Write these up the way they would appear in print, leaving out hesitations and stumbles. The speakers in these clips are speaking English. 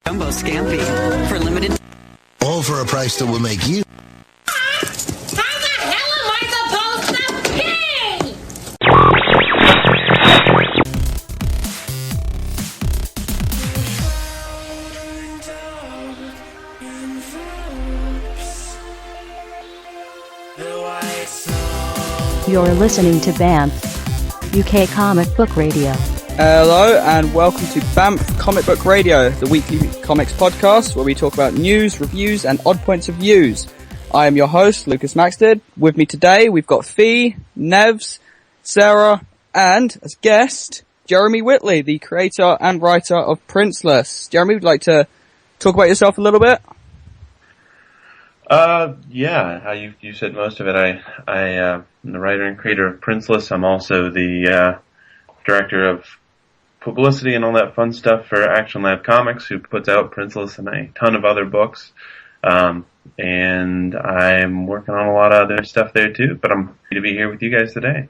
Jumbo Scampi for limited. All for a price that will make you. How the hell am I supposed to pay? You're listening to BAMF, UK Comic Book Radio. Hello and welcome to BAMF Comic Book Radio, the weekly comics podcast where we talk about news, reviews and odd points of views. I am your host, Lucas Maxted. With me today we've got Fee, Nevs, Sarah and, as guest, Jeremy Whitley, the creator and writer of Princeless. Jeremy, would you like to talk about yourself a little bit? Yeah, you said most of it. I am the writer and creator of Princeless. I'm also the director of publicity and all that fun stuff for Action Lab Comics, who puts out Princeless and a ton of other books. And I'm working on a lot of other stuff there too, but I'm happy to be here with you guys today.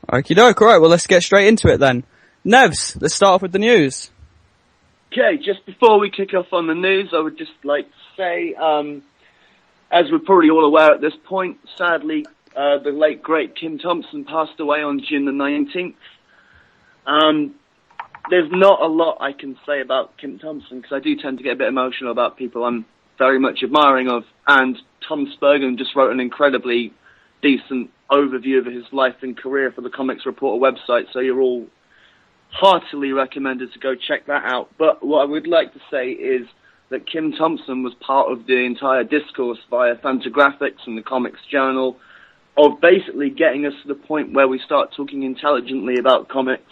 Okie doke, alright, well let's get straight into it then. Nevs, let's start off with the news. Okay, just before we kick off on the news, I would just like to say, as we're probably all aware at this point, sadly, the late great Kim Thompson passed away on June the 19th. There's not a lot I can say about Kim Thompson, because I do tend to get a bit emotional about people I'm very much admiring of, and Tom Spurgeon just wrote an incredibly decent overview of his life and career for the Comics Reporter website, so you're all heartily recommended to go check that out. But what I would like to say is that Kim Thompson was part of the entire discourse via Fantagraphics and the Comics Journal of basically getting us to the point where we start talking intelligently about comics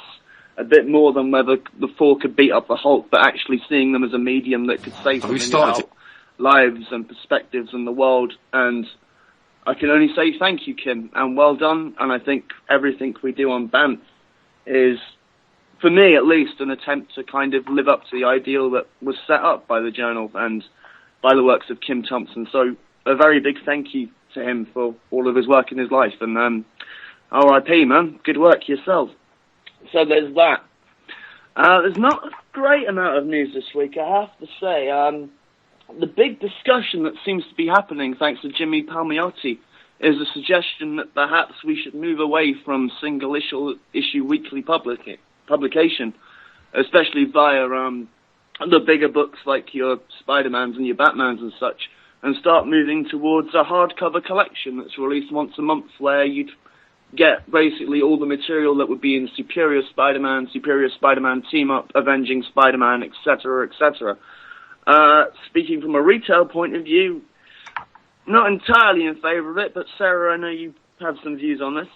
a bit more than whether the Thor could beat up the Hulk, but actually seeing them as a medium that could say something about lives and perspectives in the world. And I can only say thank you, Kim, and well done. And I think everything we do on BAMF is, for me at least, an attempt to kind of live up to the ideal that was set up by the journal and by the works of Kim Thompson. So a very big thank you to him for all of his work in his life. And R.I.P., man. Good work yourself. So there's that. There's not a great amount of news this week, I have to say. The big discussion that seems to be happening, thanks to Jimmy Palmiotti, is a suggestion that perhaps we should move away from single-issue weekly publication, especially via the bigger books like your Spider-Mans and your Batmans and such, and start moving towards a hardcover collection that's released once a month, where you'd get basically all the material that would be in Superior Spider-Man Team-Up, Avenging Spider-Man, etc., etc. Speaking from a retail point of view, not entirely in favour of it, but Sarah, I know you have some views on this.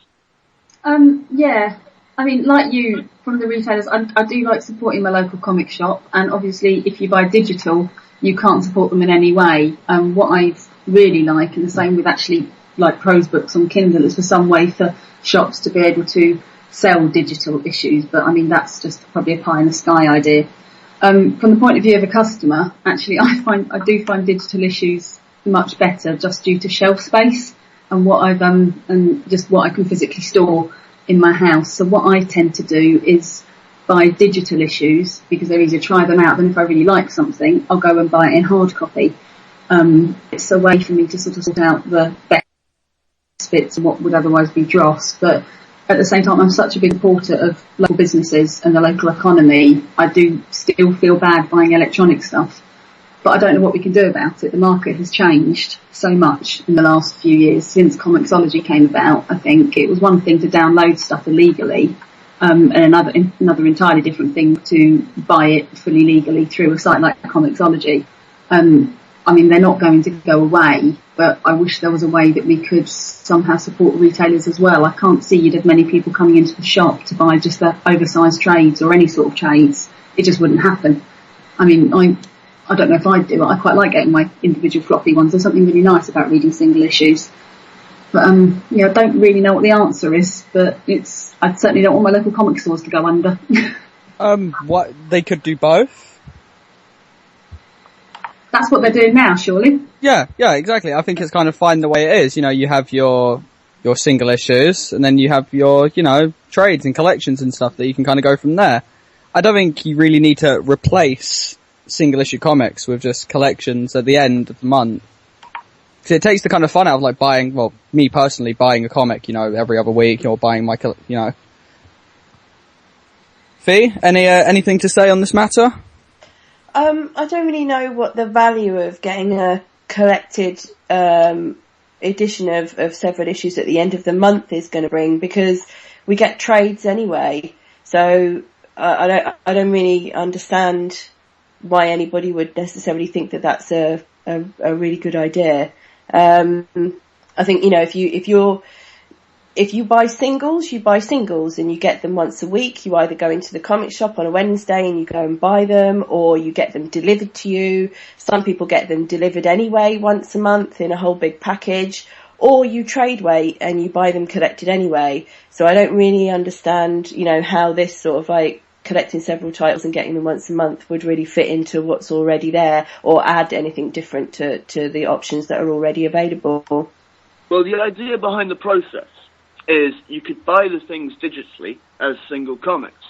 Yeah. I mean, like you, from the retailers, I do like supporting my local comic shop, and obviously if you buy digital, you can't support them in any way. What I really like, and the same with actually like prose books on Kindle, is for some way for shops to be able to sell digital issues, but I mean that's just probably a pie in the sky idea. From the point of view of a customer, actually I do find digital issues much better, just due to shelf space and what I've and just what I can physically store in my house. So what I tend to do is buy digital issues because they're easier to try them out. Then if I really like something, I'll go and buy it in hard copy. It's a way for me to sort of sort out the best bits and what would otherwise be dross. But at the same time, I'm such a big supporter of local businesses and the local economy. I do still feel bad buying electronic stuff, but I don't know what we can do about it. The market has changed so much in the last few years since Comixology came about. I think it was one thing to download stuff illegally, and another entirely different thing to buy it fully legally through a site like Comixology. I mean, they're not going to go away, but I wish there was a way that we could somehow support retailers as well. I can't see you'd have many people coming into the shop to buy just the oversized trades or any sort of trades. It just wouldn't happen. I mean, I don't know if I'd do it. I quite like getting my individual floppy ones. There's something really nice about reading single issues. But, I don't really know what the answer is, but I certainly don't want my local comic stores to go under. What, they could do both? That's what they're doing now, surely. Yeah, exactly. I think it's kind of fine the way it is. You know, you have your single issues, and then you have your, trades and collections and stuff that you can kind of go from there. I don't think you really need to replace single issue comics with just collections at the end of the month. So it takes the kind of fun out of like buying, well, me personally buying a comic, every other week, or buying my, Fee, anything to say on this matter? I don't really know what the value of getting a collected edition of several issues at the end of the month is going to bring, because we get trades anyway. So I don't really understand why anybody would necessarily think that that's a really good idea. I think, if you buy singles, you buy singles and you get them once a week. You either go into the comic shop on a Wednesday and you go and buy them, or you get them delivered to you. Some people get them delivered anyway once a month in a whole big package, or you trade weight and you buy them collected anyway. So I don't really understand, how this sort of like collecting several titles and getting them once a month would really fit into what's already there, or add anything different to the options that are already available. Well, the idea behind the process is you could buy the things digitally as single comics,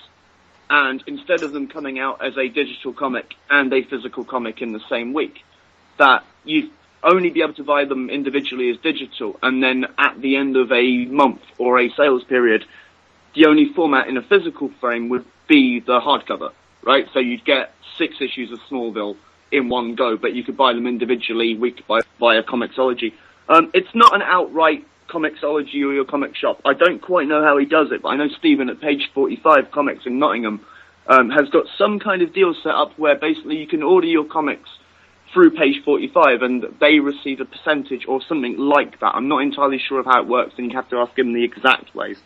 and instead of them coming out as a digital comic and a physical comic in the same week, that you'd only be able to buy them individually as digital, and then at the end of a month or a sales period, the only format in a physical frame would be the hardcover, right? So you'd get 6 issues of Smallville in one go, but you could buy them individually week by via Comixology. It's not an outright Comixology or your comic shop. I don't quite know how he does it, but I know Stephen at Page 45 Comics in Nottingham has got some kind of deal set up where basically you can order your comics through Page 45 and they receive a percentage or something like that. I'm not entirely sure of how it works, and you have to ask him the exact ways.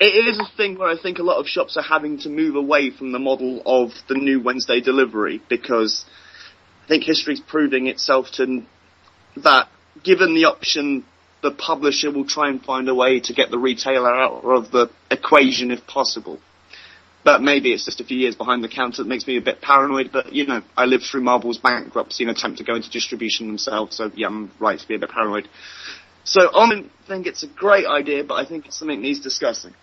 It is a thing where I think a lot of shops are having to move away from the model of the new Wednesday delivery, because I think history's proving itself to that, given the option, the publisher will try and find a way to get the retailer out of the equation if possible. But maybe it's just a few years behind the counter that makes me a bit paranoid, but, I lived through Marvel's bankruptcy and attempt to go into distribution themselves, so yeah, I'm right to be a bit paranoid. So I don't think it's a great idea, but I think it's something that needs discussing.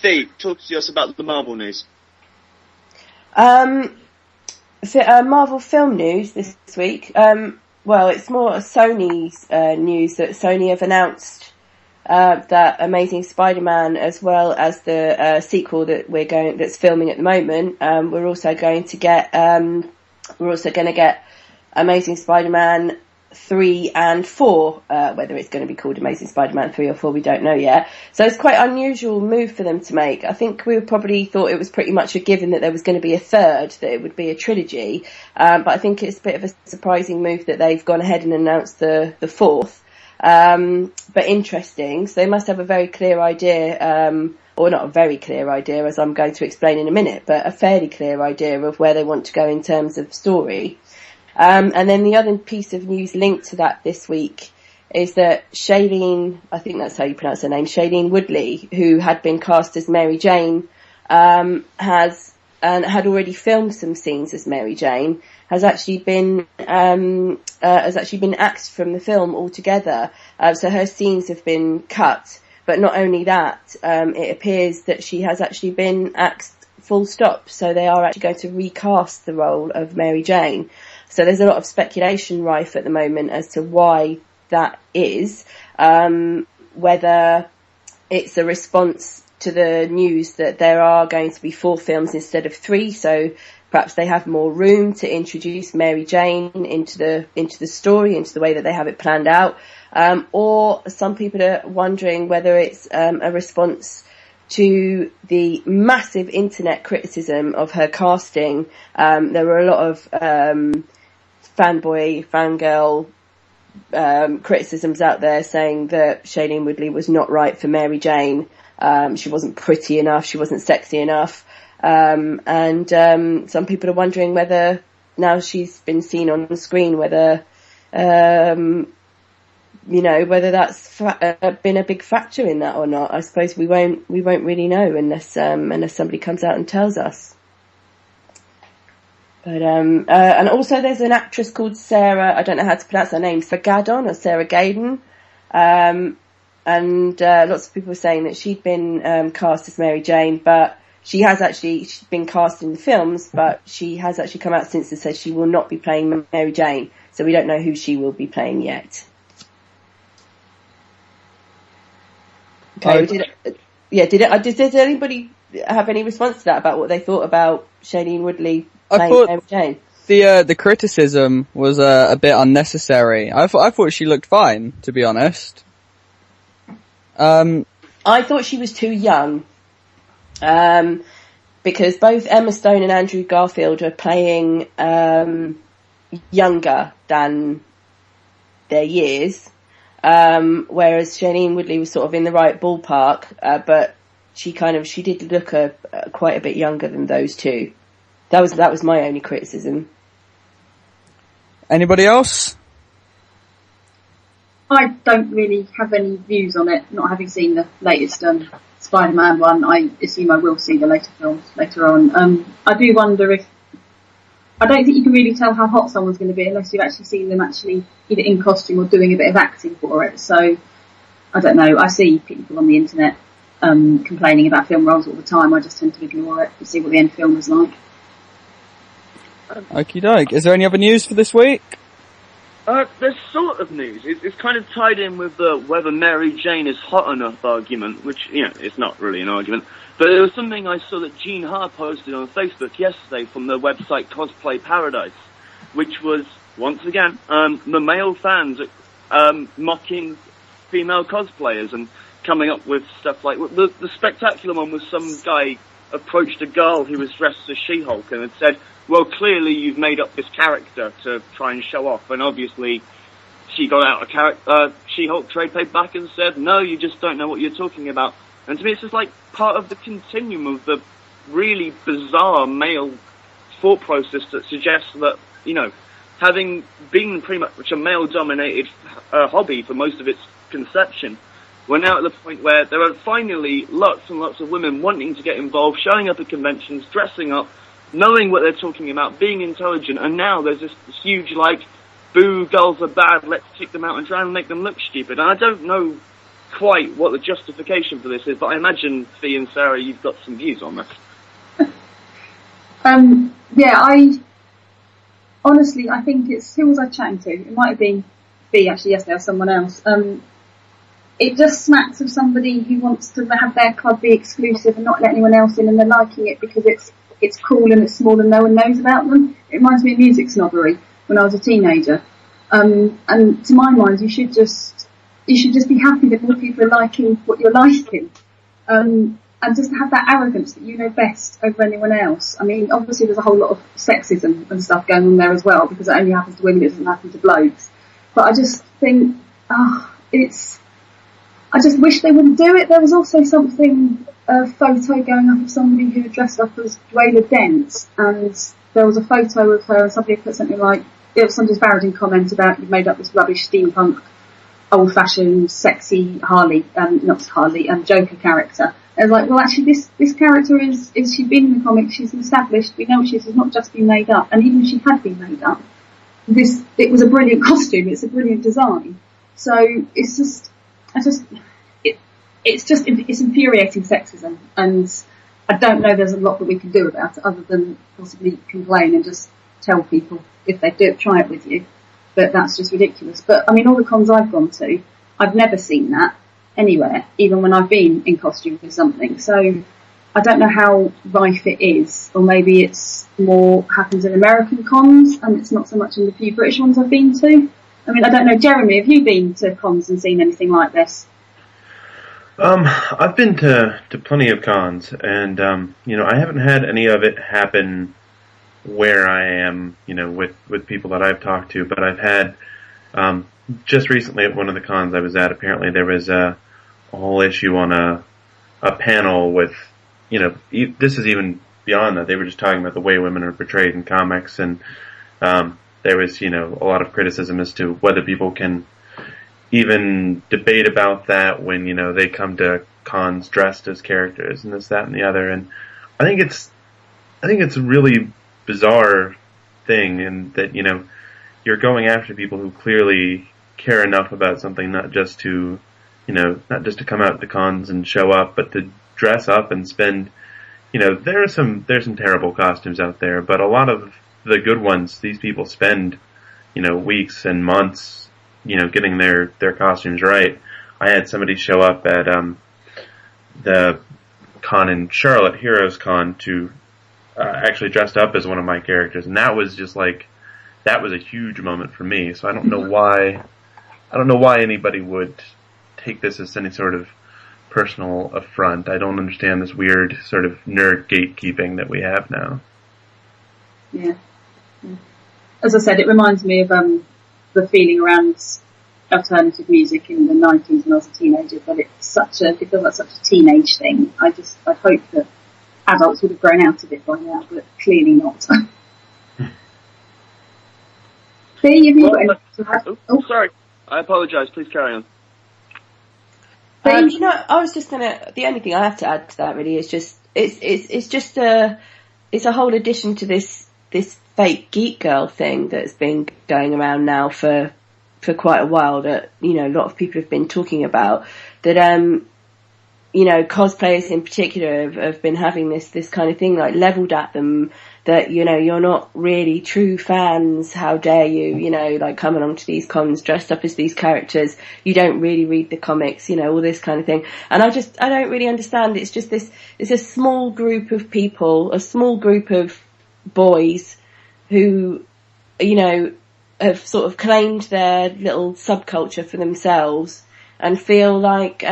Fee, talk to us about the Marvel news. Marvel film news this week. Well, it's more Sony's news that Sony have announced that Amazing Spider-Man, as well as the sequel that's filming at the moment. We're also going to get Amazing Spider-Man 3 and 4, whether it's going to be called Amazing Spider-Man 3 or 4, we don't know yet. So it's quite an unusual move for them to make. I think we probably thought it was pretty much a given that there was going to be a third, that it would be a trilogy. But I think it's a bit of a surprising move that they've gone ahead and announced the fourth. But interesting. So they must have a very clear idea, or not a very clear idea, as I'm going to explain in a minute, but a fairly clear idea of where they want to go in terms of story. And then the other piece of news linked to that this week is that Shailene, I think that's how you pronounce her name, Shailene Woodley, who had been cast as Mary Jane, had already filmed some scenes as Mary Jane, has actually been axed from the film altogether. So her scenes have been cut. But not only that, it appears that she has actually been axed full stop. So they are actually going to recast the role of Mary Jane. So there's a lot of speculation rife at the moment as to why that is, whether it's a response to the news that there are going to be 4 films instead of 3, so perhaps they have more room to introduce Mary Jane into the story, into the way that they have it planned out, or some people are wondering whether it's a response to the massive internet criticism of her casting. There were a lot of fangirl criticisms out there saying that Shailene Woodley was not right for Mary Jane. She wasn't pretty enough, she wasn't sexy enough, and some people are wondering whether, now she's been seen on the screen, whether whether that's been a big factor in that or not. I suppose we won't really know unless somebody comes out and tells us. But and also there's an actress called Sarah, I don't know how to pronounce her name, Fagadon or Sarah Gaydon, and lots of people were saying that she'd been cast as Mary Jane, but she has actually she's been cast in the films, but she has actually come out since and said she will not be playing Mary Jane. So we don't know who she will be playing yet. Okay. Did anybody have any response to that about what they thought about Shailene Woodley playing Mary Jane? The criticism was a bit unnecessary. I thought she looked fine, to be honest. I thought she was too young, because both Emma Stone and Andrew Garfield are playing younger than their years, whereas Shailene Woodley was sort of in the right ballpark, but she did look quite a bit younger than those two. That was my only criticism. Anybody else? I don't really have any views on it, not having seen the latest Spider-Man one. I assume I will see the later films later on. I do wonder I don't think you can really tell how hot someone's going to be unless you've actually seen them actually either in costume or doing a bit of acting for it. So, I don't know. I see people on the internet complaining about film roles all the time. I just tend to ignore it and see what the end film is like. Okie doke. Is there any other news for this week? There's sort of news. It's kind of tied in with the whether Mary Jane is hot enough argument, which, it's not really an argument. But it was something I saw that Gene Ha posted on Facebook yesterday from the website Cosplay Paradise, which was, once again, the male fans mocking female cosplayers and coming up with stuff like... The spectacular one was some guy approached a girl who was dressed as She-Hulk and had said, well, clearly you've made up this character to try and show off. And obviously, she got out a She-Hulk trade paperback and said, no, you just don't know what you're talking about. And to me, it's just like part of the continuum of the really bizarre male thought process that suggests that, having been pretty much a male-dominated hobby for most of its conception, we're now at the point where there are finally lots and lots of women wanting to get involved, showing up at conventions, dressing up, knowing what they're talking about, being intelligent, and now there's this huge, boo, girls are bad, let's kick them out and try and make them look stupid. And I don't know quite what the justification for this is, but I imagine, Fee and Sarah, you've got some views on this. Honestly, I think who was I chatting to? It might have been Fee, actually, yesterday, or someone else. It just smacks of somebody who wants to have their club be exclusive and not let anyone else in, and they're liking it because it's cool and it's small and no one knows about them. It reminds me of music snobbery when I was a teenager. And to my mind, you should just be happy that more people are liking what you're liking. And just have that arrogance that you know best over anyone else. I mean, obviously there's a whole lot of sexism and stuff going on there as well, because it only happens to women, it doesn't happen to blokes. But I just think, I just wish they wouldn't do it. There was also a photo going up of somebody who dressed up as Dwayla Dent, and there was a photo of her and somebody put something like, it was some disparaging comment about you've made up this rubbish steampunk, old-fashioned, sexy Joker character. And it's like, well, actually, this character is she's been in the comics, she's established, we know she's not just been made up, and even if she had been made up, it was a brilliant costume, it's a brilliant design. So it's infuriating sexism, and I don't know there's a lot that we can do about it other than possibly complain and just tell people if they do it, try it with you. But that's just ridiculous. But I mean, all the cons I've gone to, I've never seen that anywhere, even when I've been in costume for something. So I don't know how rife it is, or maybe it's more happens in American cons and it's not so much in the few British ones I've been to. I mean, I don't know, Jeremy, have you been to cons and seen anything like this? I've been to plenty of cons, and I haven't had any of it happen where I am, with people that I've talked to, but I've had just recently at one of the cons I was at, apparently there was a whole issue on a panel with, this is even beyond that. They were just talking about the way women are portrayed in comics, and there was, a lot of criticism as to whether people can even debate about that when, they come to cons dressed as characters and this, that, and the other. And I think it's a really bizarre thing, and that, you're going after people who clearly care enough about something, not just to come out to cons and show up, but to dress up and spend, there's some terrible costumes out there, but a lot of the good ones, these people spend, weeks and months, getting their costumes right. I had somebody show up at the con in Charlotte, Heroes Con, to actually dressed up as one of my characters, and that was just that was a huge moment for me. So I don't know why anybody would take this as any sort of personal affront. I don't understand this weird sort of nerd gatekeeping that we have now. Yeah. As I said, it reminds me of the feeling around alternative music in the 90s when I was a teenager, but it feels like such a teenage thing. I hope that adults would have grown out of it by now, but clearly not. See, have you got anything to add? Oh, sorry. I apologise. Please carry on. I was just the only thing I have to add to that really is just, it's a whole addition to this fake geek girl thing that's been going around now for quite a while that, a lot of people have been talking about, that, cosplayers in particular have been having this kind of thing leveled at them, that, you're not really true fans, how dare you, come along to these cons dressed up as these characters, you don't really read the comics, all this kind of thing. And I don't really understand. It's just it's a small group of people, a small group of boys who, have sort of claimed their little subculture for themselves and feel like,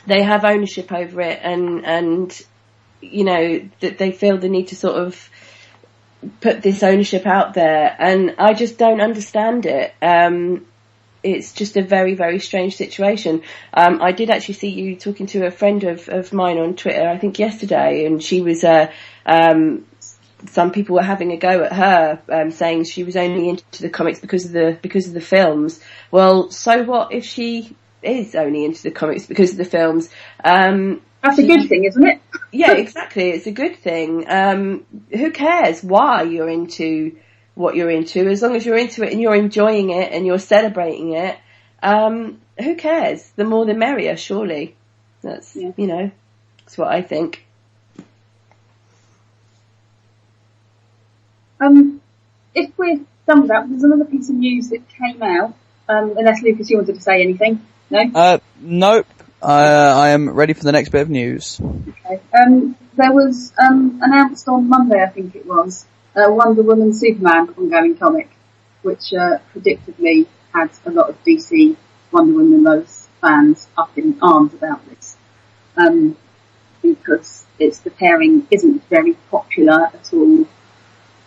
they have ownership over it and that they feel the need to sort of put this ownership out there, and I just don't understand it. It's just a very, very strange situation. I did actually see you talking to a friend of mine on Twitter, I think yesterday, and she was, some people were having a go at her, saying she was only into the comics because of the films. Well, so what if she is only into the comics because of the films? That's a good thing, isn't it? Yeah, exactly. It's a good thing. Who cares why you're into what you're into? As long as you're into it and you're enjoying it and you're celebrating it, who cares? The more the merrier, surely. That's, that's what I think. If we're done with that, there's another piece of news that came out, unless Lucas, you wanted to say anything? No? Nope. I am ready for the next bit of news. Okay. There was announced on Monday, I think it was, Wonder Woman Superman ongoing comic, which predictably had a lot of DC Wonder Woman Lois fans up in arms about this, because the pairing isn't very popular at all.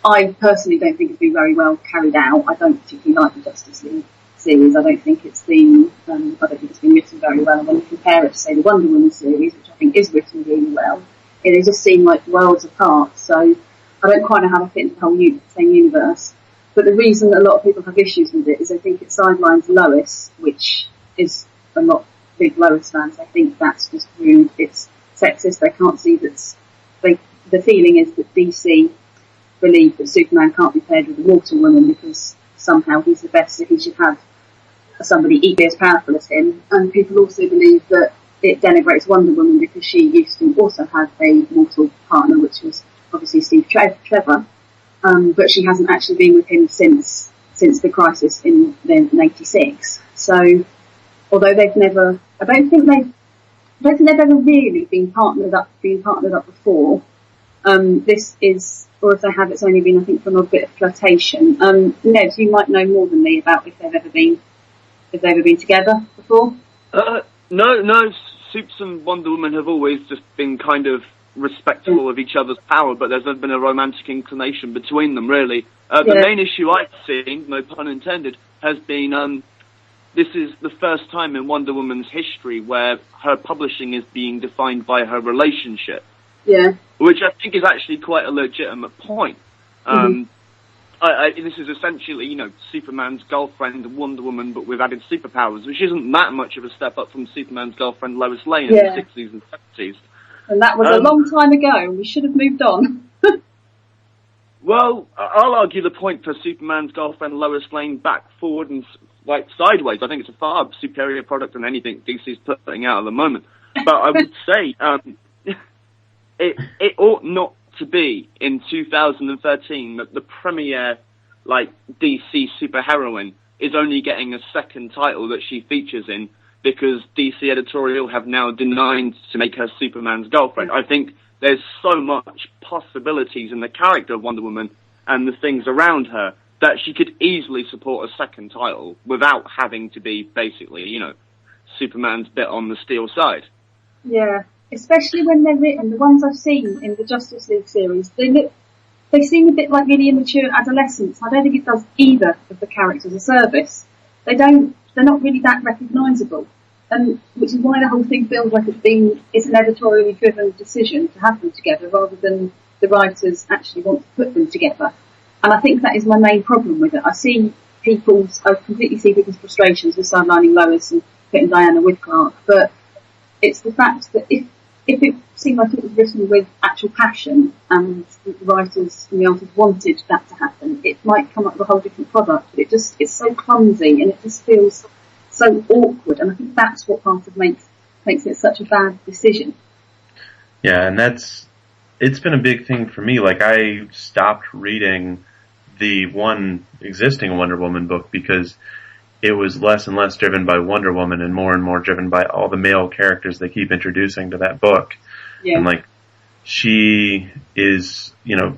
I personally don't think it's been very well carried out. I don't particularly like the Justice League series. I don't think it's been written very well. And when you compare it to, say, the Wonder Woman series, which I think is written really well, it just seemed like worlds apart. So I don't quite know how to fit into the whole same universe. But the reason that a lot of people have issues with it is I think it sidelines Lois, which is a lot of big Lois fans. I think that's just rude. It's sexist. They can't see that. The feeling is that DC believe that Superman can't be paired with a mortal woman because somehow he's the best, so he should have somebody equally as powerful as him. And people also believe that it denigrates Wonder Woman because she used to also have a mortal partner, which was obviously Steve Trevor, but she hasn't actually been with him since the Crisis in 86. So, although they've never ever really been partnered up before. This is, or if they have, it's only been, I think, from a bit of flirtation. Ned, you might know more than me about if they've ever been together before. No. Supes and Wonder Woman have always just been kind of respectful of each other's power, but there's never been a romantic inclination between them, really. The main issue I've seen, no pun intended, has been this is the first time in Wonder Woman's history where her publishing is being defined by her relationship. Yeah. Which I think is actually quite a legitimate point. This is essentially, Superman's girlfriend, Wonder Woman, but with added superpowers, which isn't that much of a step up from Superman's girlfriend, Lois Lane, in the 60s and 70s. And that was a long time ago, and we should have moved on. Well, I'll argue the point for Superman's girlfriend, Lois Lane, back, forward, and sideways. I think it's a far superior product than anything DC's putting out at the moment. But I would say... it ought not to be in 2013 that the premier, like, DC superheroine is only getting a second title that she features in because DC editorial have now denied to make her Superman's girlfriend. I think there's so much possibilities in the character of Wonder Woman and the things around her that she could easily support a second title without having to be basically, you know, Superman's bit on the steel side. Yeah, especially when they're written. The ones I've seen in the Justice League series, they seem a bit like really immature adolescents. I don't think it does either of the characters a service. They're not really that recognisable. And which is why the whole thing feels like it's an editorially driven decision to have them together rather than the writers actually want to put them together. And I think that is my main problem with it. I completely see people's frustrations with sidelining Lois and putting Diana with Clark, but it's the fact that if it seemed like it was written with actual passion and the writers and the artists wanted that to happen, it might come up with a whole different product, but it's so clumsy and it just feels so awkward, and I think that's what part of makes it such a bad decision. Yeah, and it's been a big thing for me. Like, I stopped reading the one existing Wonder Woman book because it was less and less driven by Wonder Woman and more driven by all the male characters they keep introducing to that book. Yeah. And, like, she is, you know,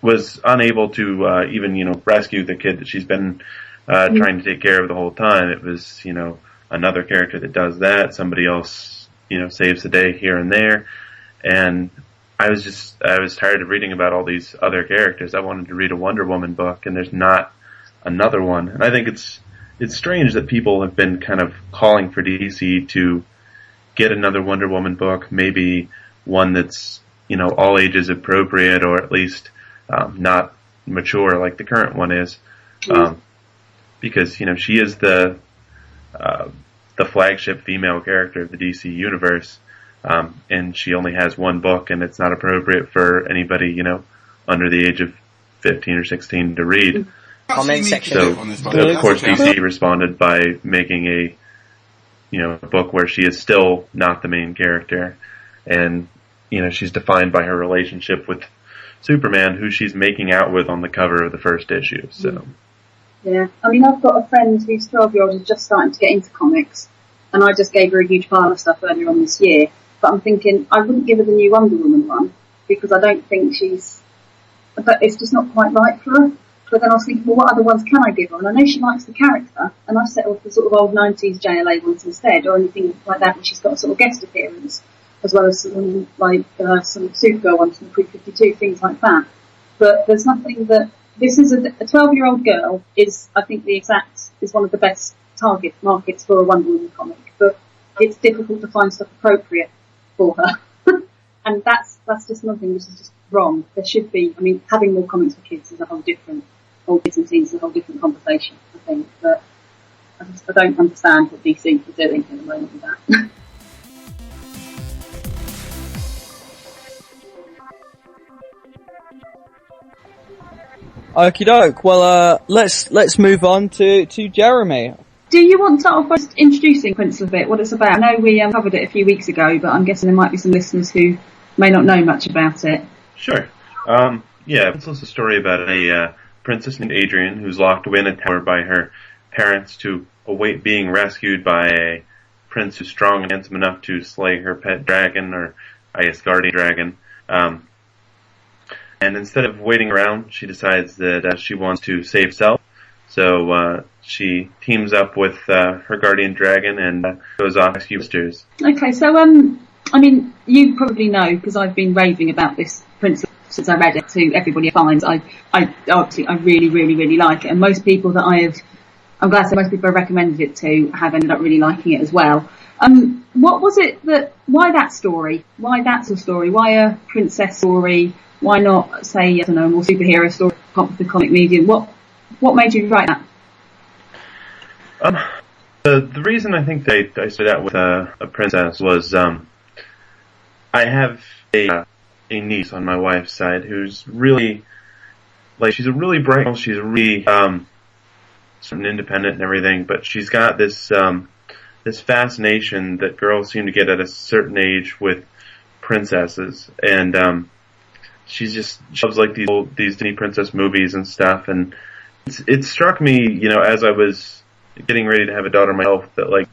was unable to even, you know, rescue the kid that she's been trying to take care of the whole time. It was, you know, another character that does that. Somebody else, you know, saves the day here and there. And I was tired of reading about all these other characters. I wanted to read a Wonder Woman book, and there's not another one. And I think it's strange that people have been kind of calling for DC to get another Wonder Woman book, maybe one that's, you know, all ages appropriate, or at least not mature like the current one is. Because, you know, she is the flagship female character of the DC universe. And she only has one book, and it's not appropriate for anybody, you know, under the age of 15 or 16 to read. Comment section. So, of course, DC responded by making a, you know, book where she is still not the main character, and, you know, she's defined by her relationship with Superman, who she's making out with on the cover of the first issue. So. Yeah, I mean, I've got a friend who's 12-year-old who's just starting to get into comics, and I just gave her a huge pile of stuff earlier on this year. But I'm thinking I wouldn't give her the new Wonder Woman one because I don't think but it's just not quite right for her. But then I was thinking, well, what other ones can I give her? And I know she likes the character, and I've set off the sort of old 90s JLA ones instead, or anything like that where she's got a sort of guest appearance, as well as some Supergirl ones from the Pre-52, things like that. But there's nothing that... This is a 12-year-old girl is, I think, is one of the best target markets for a Wonder Woman comic, but it's difficult to find stuff appropriate for her. And that's just nothing which is just wrong. There should be, I mean, having more comics for kids is a whole different, or kids and teens is a whole different conversation, I think. But I don't understand what DC are doing at the moment with that. Okie doke. Well, let's move on to Jeremy. Do you want to start off by just introducing Princeless a bit, what it's about? I know we covered it a few weeks ago, but I'm guessing there might be some listeners who may not know much about it. Sure. Yeah, Princeless is a story about a princess named Adrian who's locked away in a tower by her parents to await being rescued by a prince who's strong and handsome enough to slay her pet dragon, or I guess guardian dragon. And instead of waiting around, she decides that she wants to save self. So she teams up with her guardian dragon and goes off to rescue sisters. Okay, so I mean, you probably know because I've been raving about this Princeless since I read it to everybody I find. I really, really, really like it, and most people that I'm glad to say most people I've recommended it to have ended up really liking it as well. What was it why that story? Why that sort of story? Why a princess story? Why not, say, I don't know, a more superhero story, the comic medium? What made you write that? The reason I think I started out with a princess was I have a niece on my wife's side who's really, like, she's a really bright girl. She's really sort of independent and everything, but she's got this fascination that girls seem to get at a certain age with princesses, and she loves like these Disney princess movies and stuff, and it struck me, as I was getting ready to have a daughter myself, that like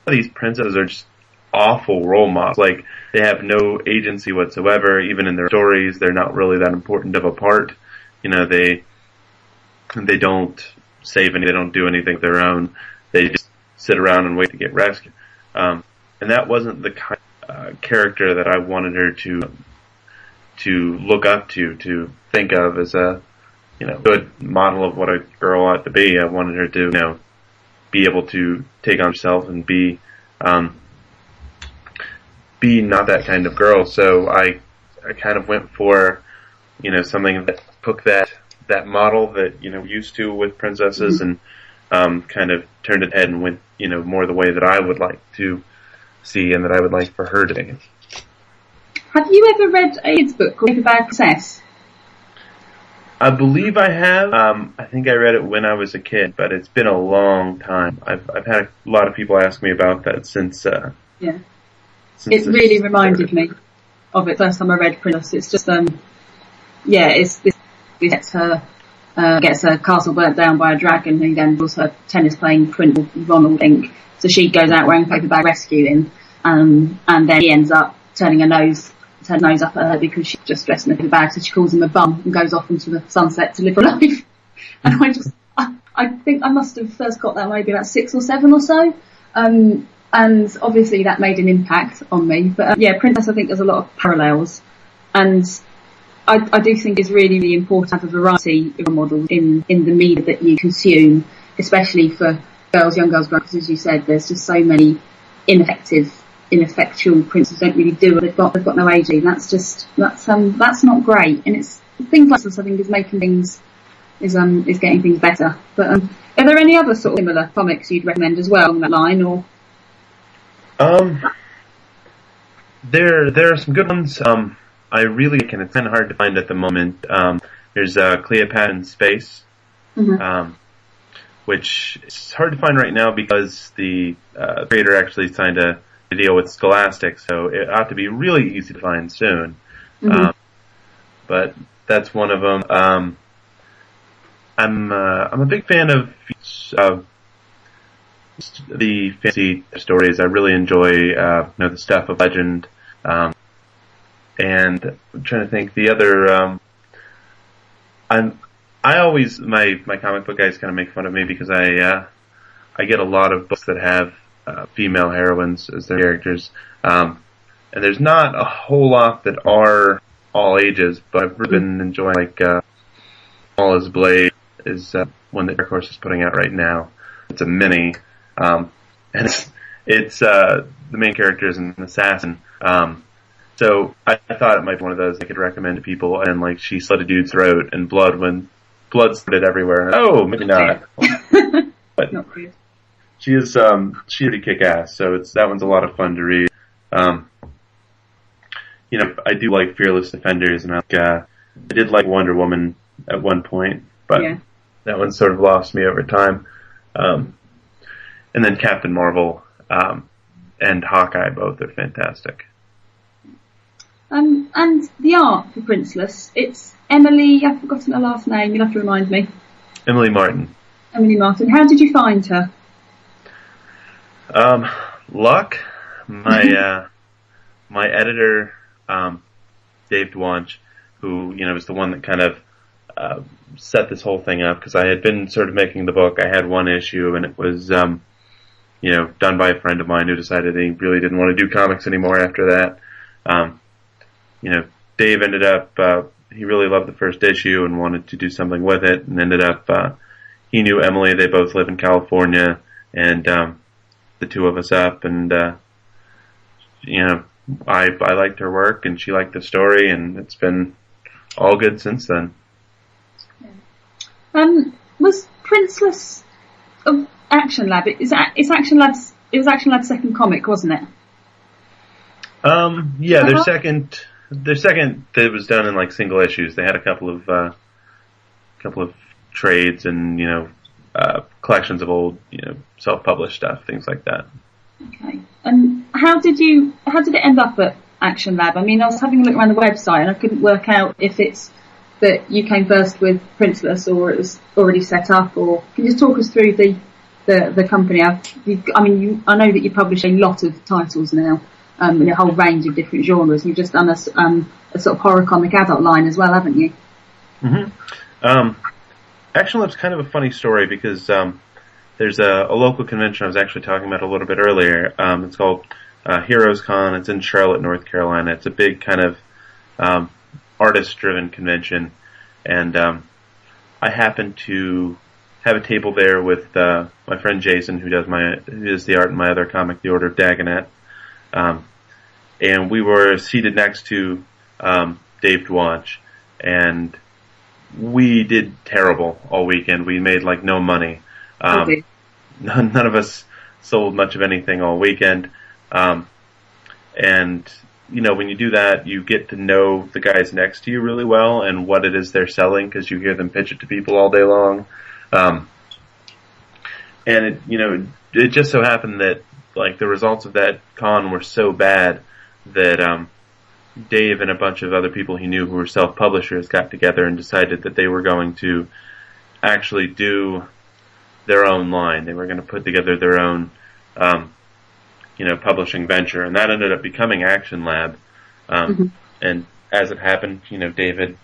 these princesses are just awful role models. Like, they have no agency whatsoever, even in their stories. They're not really that important of a part. They don't save any, they don't do anything of their own. They just sit around and wait to get rescued. And that wasn't the kind of character that I wanted her to look up to think of as a, good model of what a girl ought to be. I wanted her to, be able to take on herself and be not that kind of girl. So I kind of went for, something that took that model that, we're used to with princesses, and kind of turned it head and went, more the way that I would like to see and that I would like for her to be. Have you ever read a kid's book called Paperback Princess? I believe I have. I think I read it when I was a kid, but it's been a long time. I've had a lot of people ask me about that since. Yeah. It really reminded me of it first time I read Princeless. It's just it gets her castle burnt down by a dragon, who then was her tennis playing Prince Ronald Inc. So she goes out wearing paper bag rescuing, and then he ends up turning her nose up at her because she's just dressed in a paper bag. So she calls him a bum and goes off into the sunset to live her life. And I think I must have first got that maybe about 6 or 7 or so. And obviously that made an impact on me. But Princess, I think there's a lot of parallels, and I do think it's really, really important to have a variety of models in the media that you consume, especially for young girls, because as you said, there's just so many ineffectual princes who don't really do what they've got no agency. That's not great, and it's things like this I think is making things is getting things better. But are there any other sort of similar comics you'd recommend as well along that line, or? There are some good ones. I really it's kind of hard to find at the moment. There's Cleopatra in Space, which is hard to find right now because the creator actually signed a deal with Scholastic, so it ought to be really easy to find soon. But that's one of them. I'm a big fan of the fantasy stories. I really enjoy the stuff of legend. And I'm trying to think the other. My comic book guys kind of make fun of me because I get a lot of books that have female heroines as their characters, and there's not a whole lot that are all ages. But I've really been enjoying Small as Blade is one that Dark Horse is putting out right now. It's a mini, and it's the main character is an assassin. So I thought it might be one of those I could recommend to people, and she slit a dude's throat and blood spurted everywhere. Oh, maybe not. But not good. She really kick ass. So that one's a lot of fun to read. I do like Fearless Defenders, and I did like Wonder Woman at one point, but that one sort of lost me over time. And then Captain Marvel and Hawkeye, both are fantastic. And the art for Princeless, it's Emily, I've forgotten her last name, you'll have to remind me. Emily Martin. Emily Martin. How did you find her? Luck. My editor, Dave Dwanch, who, was the one that kind of set this whole thing up, because I had been sort of making the book. I had one issue, and it was, done by a friend of mine who decided he really didn't want to do comics anymore after that. Dave ended up, he really loved the first issue and wanted to do something with it, and ended up, he knew Emily, they both live in California, and, the two of us up, and, I liked her work, and she liked the story, and it's been all good since then. Was Princeless Action Lab? It was Action Lab's second comic, wasn't it? Yeah, their second that was done in single issues. They had a couple of trades and collections of old self-published stuff, things like that. Okay. And how did it end up at Action Lab. I mean, I was having a look around the website and I couldn't work out if it's that you came first with Princeless or it was already set up, or can you just talk us through the company? I know that you publish a lot of titles now, in a whole range of different genres. You've just done a sort of horror comic adult line as well, haven't you? Mm-hmm. Action Lab's kind of a funny story because there's a local convention I was actually talking about a little bit earlier. It's called Heroes Con. It's in Charlotte, North Carolina. It's a big kind of artist-driven convention, and I happen to have a table there with my friend Jason, who does the art in my other comic, The Order of Dagonet. And we were seated next to Dave Dwatch, and we did terrible all weekend. We made like no money. Okay. None of us sold much of anything all weekend. And you know, when you do that, you get to know the guys next to you really well and what it is they're selling, because you hear them pitch it to people all day long. And it just so happened that like the results of that con were so bad that Dave and a bunch of other people he knew who were self-publishers got together and decided that they were going to actually do their own line. They were going to put together their own publishing venture, and that ended up becoming Action Lab. And as it happened, David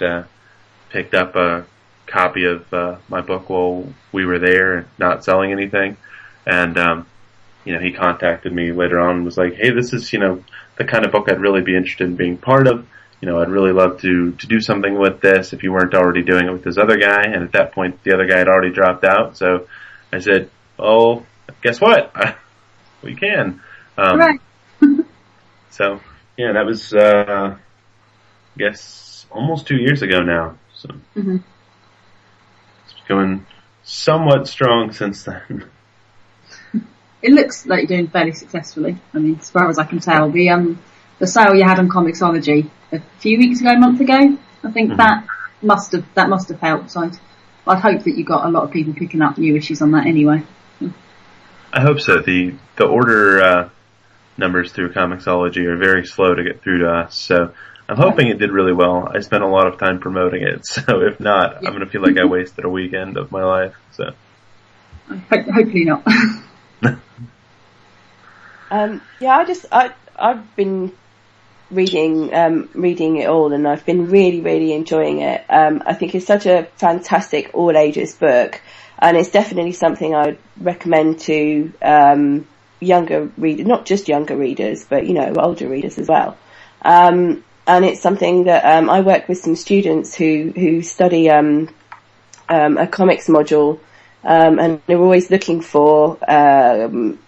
picked up a copy of my book while we were there, not selling anything, and he contacted me later on and was like, "Hey, this is the kind of book I'd really be interested in being part of. I'd really love to do something with this if you weren't already doing it with this other guy." And at that point, the other guy had already dropped out, so I said, "Oh, guess what? We can." Right. So, yeah, that was, I guess, almost 2 years ago now. So It's going somewhat strong since then. It looks like you're doing fairly successfully. I mean, as far as I can tell, the sale you had on Comixology a month ago, I think that must have helped. So I'd hope that you got a lot of people picking up new issues on that anyway. I hope so. The order numbers through Comixology are very slow to get through to us, so I'm hoping it did really well. I spent a lot of time promoting it, so if not, I'm going to feel like I wasted a weekend of my life. So hopefully not. I've been reading it all, and I've been really, really enjoying it. I think it's such a fantastic all ages book, and it's definitely something I'd recommend to younger readers, not just younger readers, but older readers as well. And it's something that I work with some students who study a comics module. And they're always looking for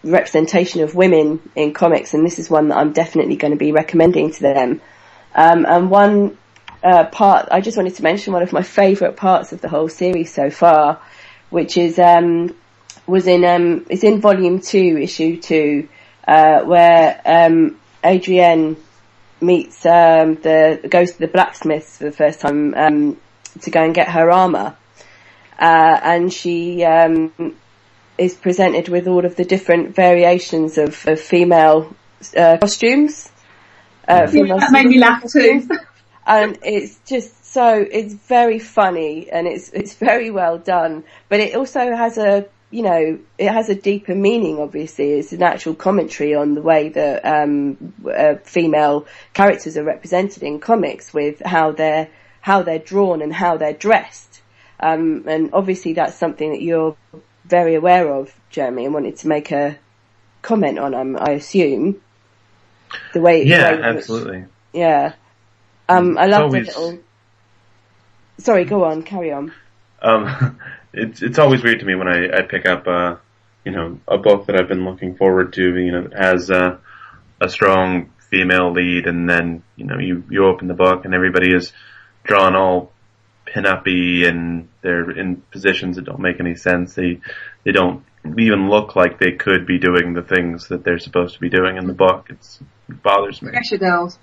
representation of women in comics, and this is one that I'm definitely going to be recommending to them. And one part, I just wanted to mention one of my favourite parts of the whole series so far, which is it's in volume 2, issue 2, where Adrienne meets goes to the blacksmith for the first time to go and get her armour. And she is presented with all of the different variations of female costumes. That made me laugh too. And it's just it's very funny, and it's very well done. But it also has it has a deeper meaning. Obviously, it's an actual commentary on the way that female characters are represented in comics, with how they're drawn and how they're dressed. And obviously that's something that you're very aware of, Jeremy, and wanted to make a comment on, I assume. The way... Yeah, absolutely. Yeah. I love the little... Sorry, go on, carry on. It's always weird to me when I pick up, a book that I've been looking forward to, that has a strong female lead, and then, you open the book and everybody is drawn all pin-uppy, and they're in positions that don't make any sense. They don't even look like they could be doing the things that they're supposed to be doing in the book. It bothers me. Escher Girls.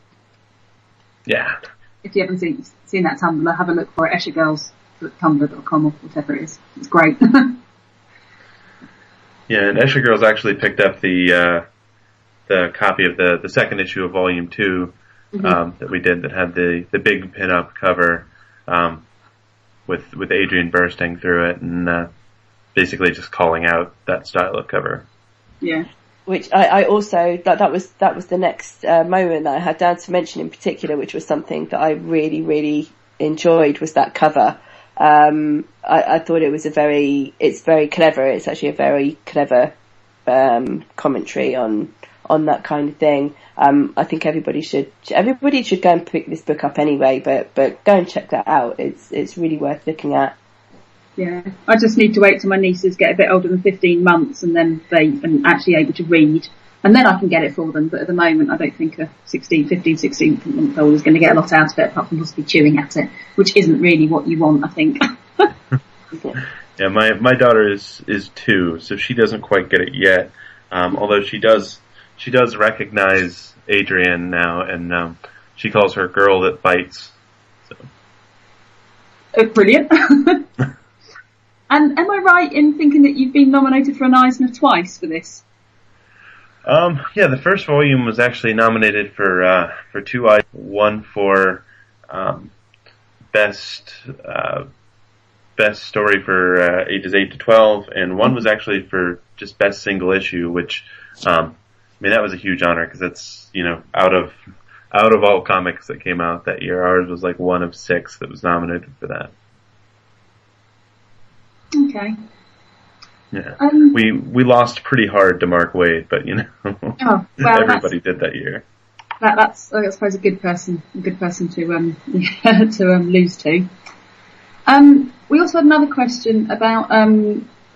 Yeah. If you haven't seen that Tumblr, have a look for it. eschergirls.tumblr.com or whatever it is. It's great. Yeah, and Escher Girls actually picked up the copy of the second issue of Volume 2 that we did that had the big pin-up cover with Adrian bursting through it and basically just calling out that style of cover. Yeah. Which I also that was the next moment that I had down to mention in particular, which was something that I really, really enjoyed, was that cover. I thought it was it's very clever. It's actually a very clever commentary on that kind of thing. I think everybody should go and pick this book up anyway, but go and check that out. It's really worth looking at. Yeah, I just need to wait till my nieces get a bit older than 15 months and then they are actually able to read. And then I can get it for them. But at the moment, I don't think a 16-month-old is going to get a lot out of it, apart from possibly chewing at it, which isn't really what you want, I think. Yeah, my daughter is 2, so she doesn't quite get it yet. Although she does recognize Adrian now, and she calls her girl that bites. So. Brilliant. And am I right in thinking that you've been nominated for an Eisner twice for this? Yeah, the first volume was actually nominated for 2 Eisners. One for best story for ages 8 to 12, and one was actually for just best single issue, which I mean, that was a huge honor because it's, out of all comics that came out that year, ours was like one of 6 that was nominated for that. Okay. Yeah, we lost pretty hard to Mark Waid, but well, everybody did that year. That's I suppose a good person to to lose to. We also had another question about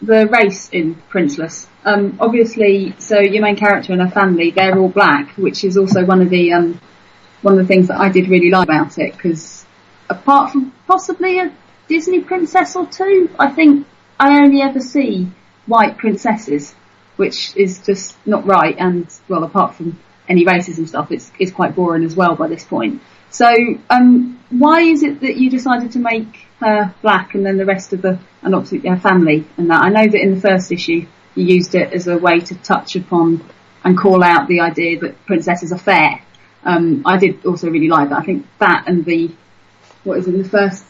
the race in Princeless. Obviously, so your main character and her family, they're all black, which is also one of the things that I did really like about it, because apart from possibly a Disney princess or two, I think I only ever see white princesses, which is just not right. And well, apart from any racism stuff, it's quite boring as well by this point. So, why is it that you decided to make her black and then the rest of her family and that? I know that in the first issue you used it as a way to touch upon and call out the idea that princesses are fair. I did also really like that. I think that and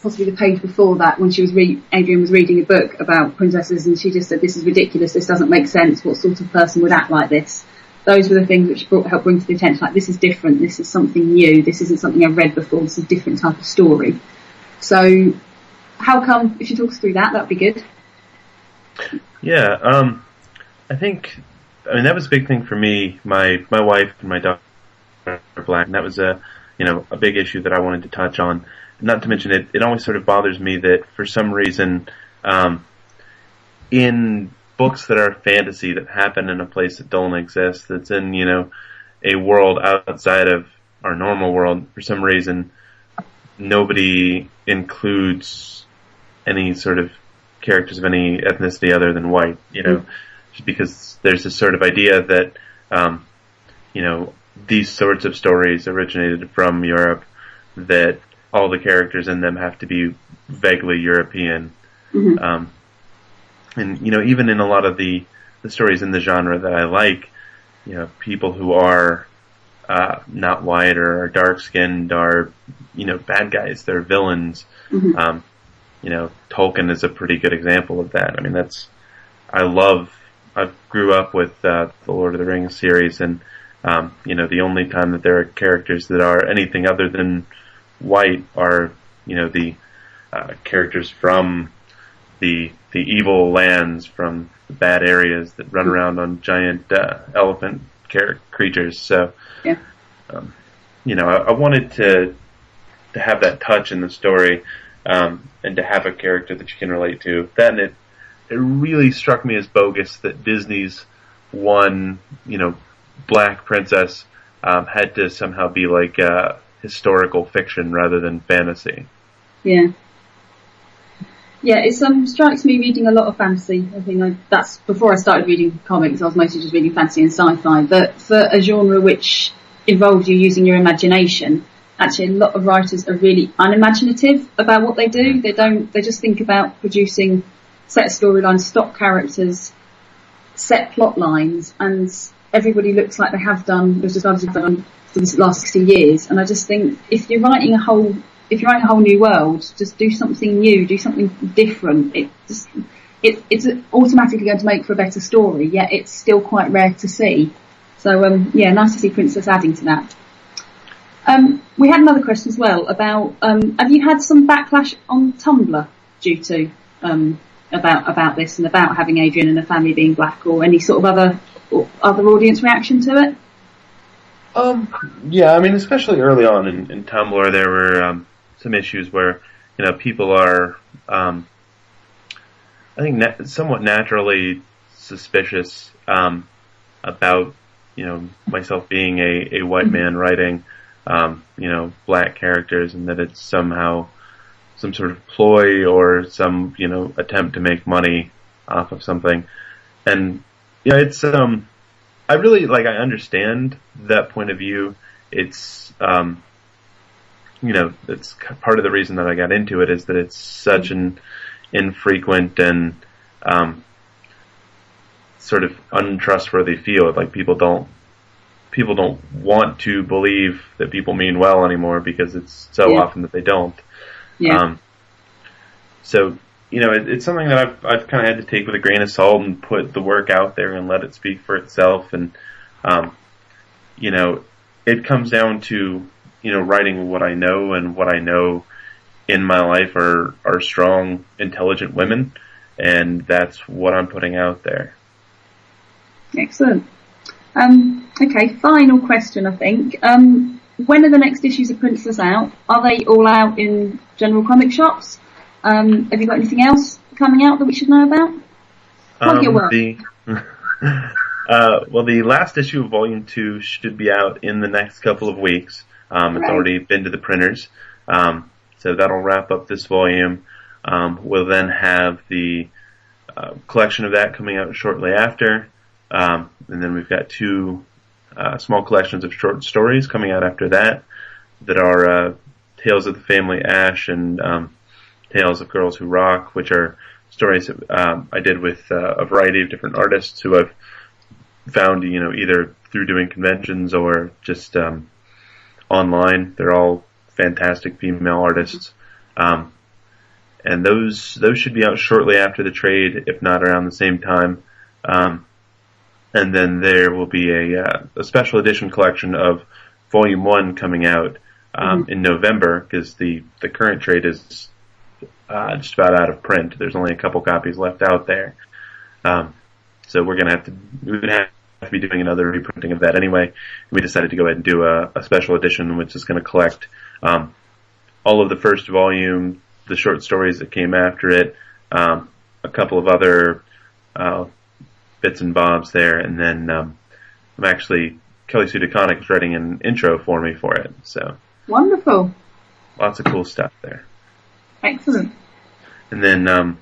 possibly the page before that, when Adrian was reading a book about princesses and she just said, "This is ridiculous, this doesn't make sense, what sort of person would act like this?" Those were the things which helped bring to the attention, like, this is different, this is something new, this isn't something I've read before, this is a different type of story. So, how come, if you talk us through that would be good. Yeah, I think, that was a big thing for me. My wife and my daughter are black, and that was a big issue that I wanted to touch on. Not to mention, it always sort of bothers me that for some reason, in books that are fantasy, that happen in a place that don't exist, that's in, a world outside of our normal world, for some reason, nobody includes any sort of characters of any ethnicity other than white, just because there's this sort of idea that, these sorts of stories originated from Europe, that all the characters in them have to be vaguely European. Mm-hmm. And, even in a lot of the stories in the genre that I like, people who are not white or are dark-skinned are, bad guys. They're villains. Mm-hmm. Tolkien is a pretty good example of that. I grew up with the Lord of the Rings series, and, the only time that there are characters that are anything other than white are, the characters from the evil lands, from the bad areas that run around on giant elephant creatures. So, yeah. I wanted to have that touch in the story, and to have a character that you can relate to. Then it really struck me as bogus that Disney's one, black princess had to somehow be like historical fiction rather than fantasy. Yeah. Yeah, it strikes me reading a lot of fantasy. I think that's before I started reading comics. I was mostly just reading fantasy and sci-fi. But for a genre which involves you using your imagination, actually a lot of writers are really unimaginative about what they do. They just think about producing set storylines, stock characters, set plot lines, and everybody looks like they have done, just as done for the last 60 years. And I just think if you're writing a whole new world, just do something new, do something different. It's automatically going to make for a better story, yet it's still quite rare to see. So, nice to see Princeless adding to that. We had another question as well about, have you had some backlash on Tumblr due to, about this and about having Adrian and her family being black, or any sort of other audience reaction to it? Yeah, I mean, especially early on in Tumblr, there were some issues where, people are, I think, somewhat naturally suspicious about, myself being a white man writing, black characters, and that it's somehow some sort of ploy or some, attempt to make money off of something. And, it's, I really, I understand that point of view. It's, it's part of the reason that I got into it is that it's such an infrequent and, sort of untrustworthy field. Like, people don't want to believe that people mean well anymore because it's so often that they don't. Yeah. So, it's something that I've kind of had to take with a grain of salt and put the work out there and let it speak for itself. And, it comes down to, writing what I know, and what I know in my life are strong, intelligent women. And that's what I'm putting out there. Excellent. Okay, final question, I think. When are the next issues of Princeless out? Are they all out in general comic shops? Have you got anything else coming out that we should know about? Plug your work. The last issue of Volume 2 should be out in the next couple of weeks. It's already been to the printers. So that'll wrap up this volume. We'll then have the collection of that coming out shortly after. And then we've got 2 small collections of short stories coming out after that are Tales of the Family Ash and Tales of Girls Who Rock, which are stories that I did with a variety of different artists who I've found, either through doing conventions or just online. They're all fantastic female artists. And those should be out shortly after the trade, if not around the same time. And then there will be a special edition collection of Volume 1 coming out in November, because the current trade is just about out of print. There's only a couple copies left out there. So we would have to be doing another reprinting of that anyway. We decided to go ahead and do a special edition, which is going to collect all of the first volume, the short stories that came after it, a couple of other bits and bobs there, and then Kelly Sue DeConnick is writing an intro for me for it. So wonderful. Lots of cool stuff there. Excellent. And then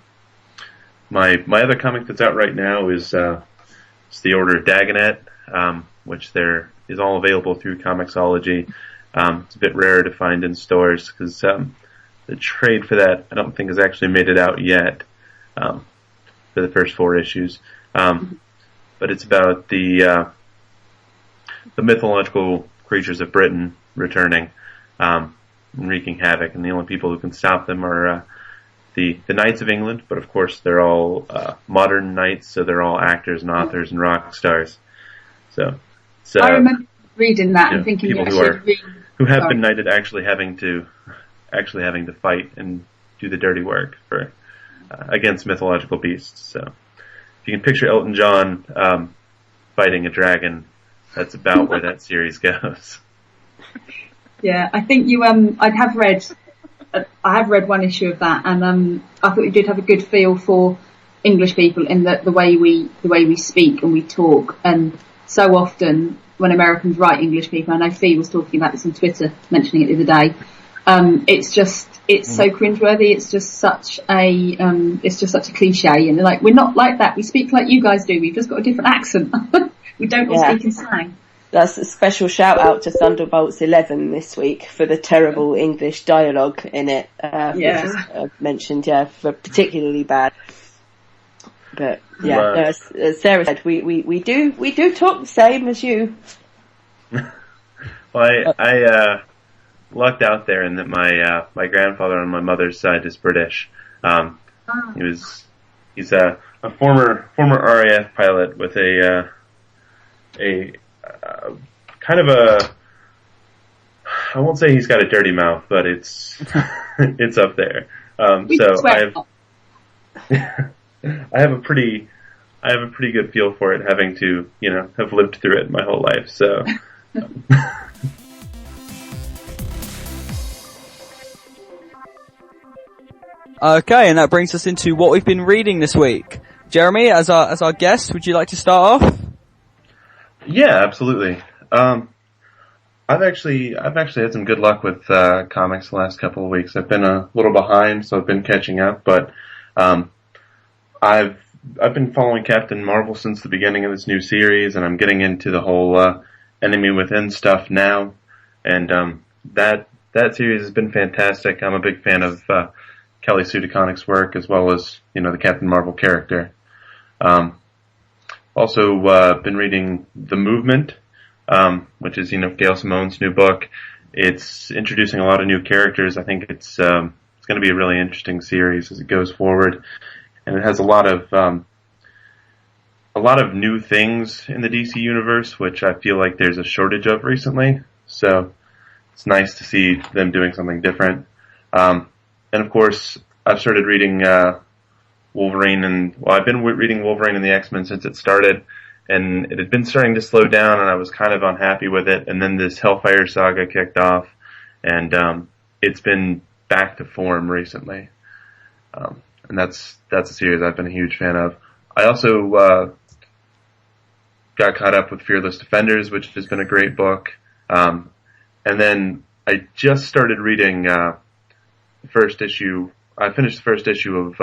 my other comic that's out right now is it's The Order of Dagonet, which there is all available through Comixology. It's a bit rare to find in stores because the trade for that I don't think has actually made it out yet for the first 4 issues. But it's about the mythological creatures of Britain returning and wreaking havoc, and the only people who can stop them are the Knights of England, but of course they're all modern knights, so they're all actors and authors and rock stars. So I remember reading that and thinking people who have been knighted actually having to fight and do the dirty work for against mythological beasts. So if you can picture Elton John fighting a dragon, that's about where that series goes. Yeah, I think you. I have read one issue of that, and I thought you did have a good feel for English people in the way we speak and we talk. And so often when Americans write English people, I know Fee was talking about this on Twitter, mentioning it the other day. It's so cringeworthy. It's just such a cliche, and like we're not like that. We speak like you guys do. We've just got a different accent. We don't all speak in slang. That's a special shout out to Thunderbolts 11 this week for the terrible English dialogue in it. Which is mentioned, for particularly bad. But as Sarah said, we do talk the same as you. Well, I lucked out there in that my grandfather on my mother's side is British. He's a former RAF pilot with a kind of a, I won't say he's got a dirty mouth, but it's it's up there. So I have a pretty good feel for it, having to have lived through it my whole life. So. Okay, and that brings us into what we've been reading this week. Jeremy, as our guest, would you like to start off? Yeah, absolutely. I've actually had some good luck with comics the last couple of weeks. I've been a little behind, so I've been catching up. But I've been following Captain Marvel since the beginning of this new series, and I'm getting into the whole Enemy Within stuff now. And that series has been fantastic. I'm a big fan of Kelly Sue DeConnick's work, as well as the Captain Marvel character. Also been reading The Movement, which is Gail Simone's new book. It's introducing a lot of new characters. I think it's going to be a really interesting series as it goes forward, and it has a lot of new things in the DC universe, which I feel like there's a shortage of recently. So it's nice to see them doing something different. And of course, I've started reading Wolverine, I've been reading Wolverine and the X-Men since it started, and it had been starting to slow down, and I was kind of unhappy with it. And then this Hellfire saga kicked off, and it's been back to form recently. And that's a series I've been a huge fan of. I also got caught up with Fearless Defenders, which has been a great book. And then I just started reading the first issue. I finished the first issue of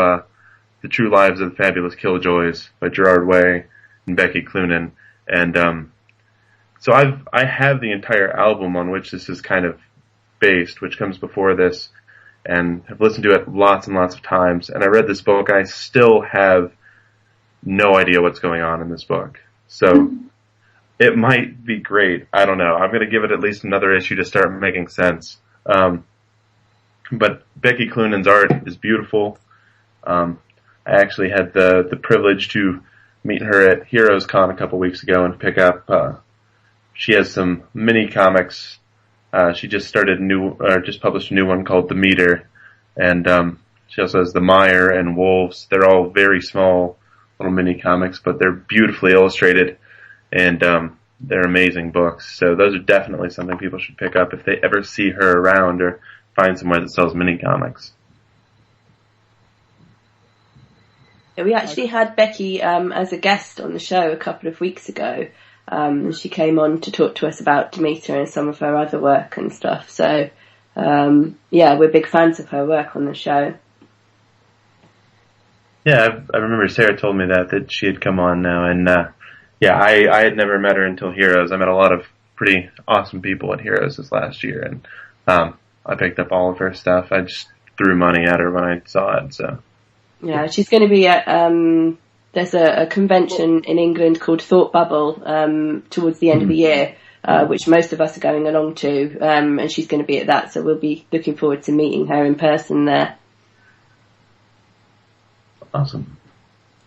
The True Lives of the Fabulous Killjoys by Gerard Way and Becky Cloonan. And so I have the entire album on which this is kind of based, which comes before this, and have listened to it lots and lots of times. And I read this book. I still have no idea what's going on in this book. So it might be great. I don't know. I'm going to give it at least another issue to start making sense. But Becky Cloonan's art is beautiful. I actually had the privilege to meet her at Heroes Con a couple weeks ago and pick up. She has some mini comics. She just published a new one called The Meter, and she also has The Mire and Wolves. They're all very small little mini comics, but they're beautifully illustrated, and they're amazing books. So those are definitely something people should pick up if they ever see her around or find somewhere that sells mini comics. Yeah, we actually had Becky as a guest on the show a couple of weeks ago. She came on to talk to us about Demeter and some of her other work and stuff. So, we're big fans of her work on the show. Yeah, I remember Sarah told me that she had come on now, and I had never met her until Heroes. I met a lot of pretty awesome people at Heroes this last year, and I picked up all of her stuff. I just threw money at her when I saw it. So yeah, she's going to be at there's a convention in England called Thought Bubble towards the end of the year, which most of us are going along to, and she's going to be at that, so we'll be looking forward to meeting her in person there. Awesome.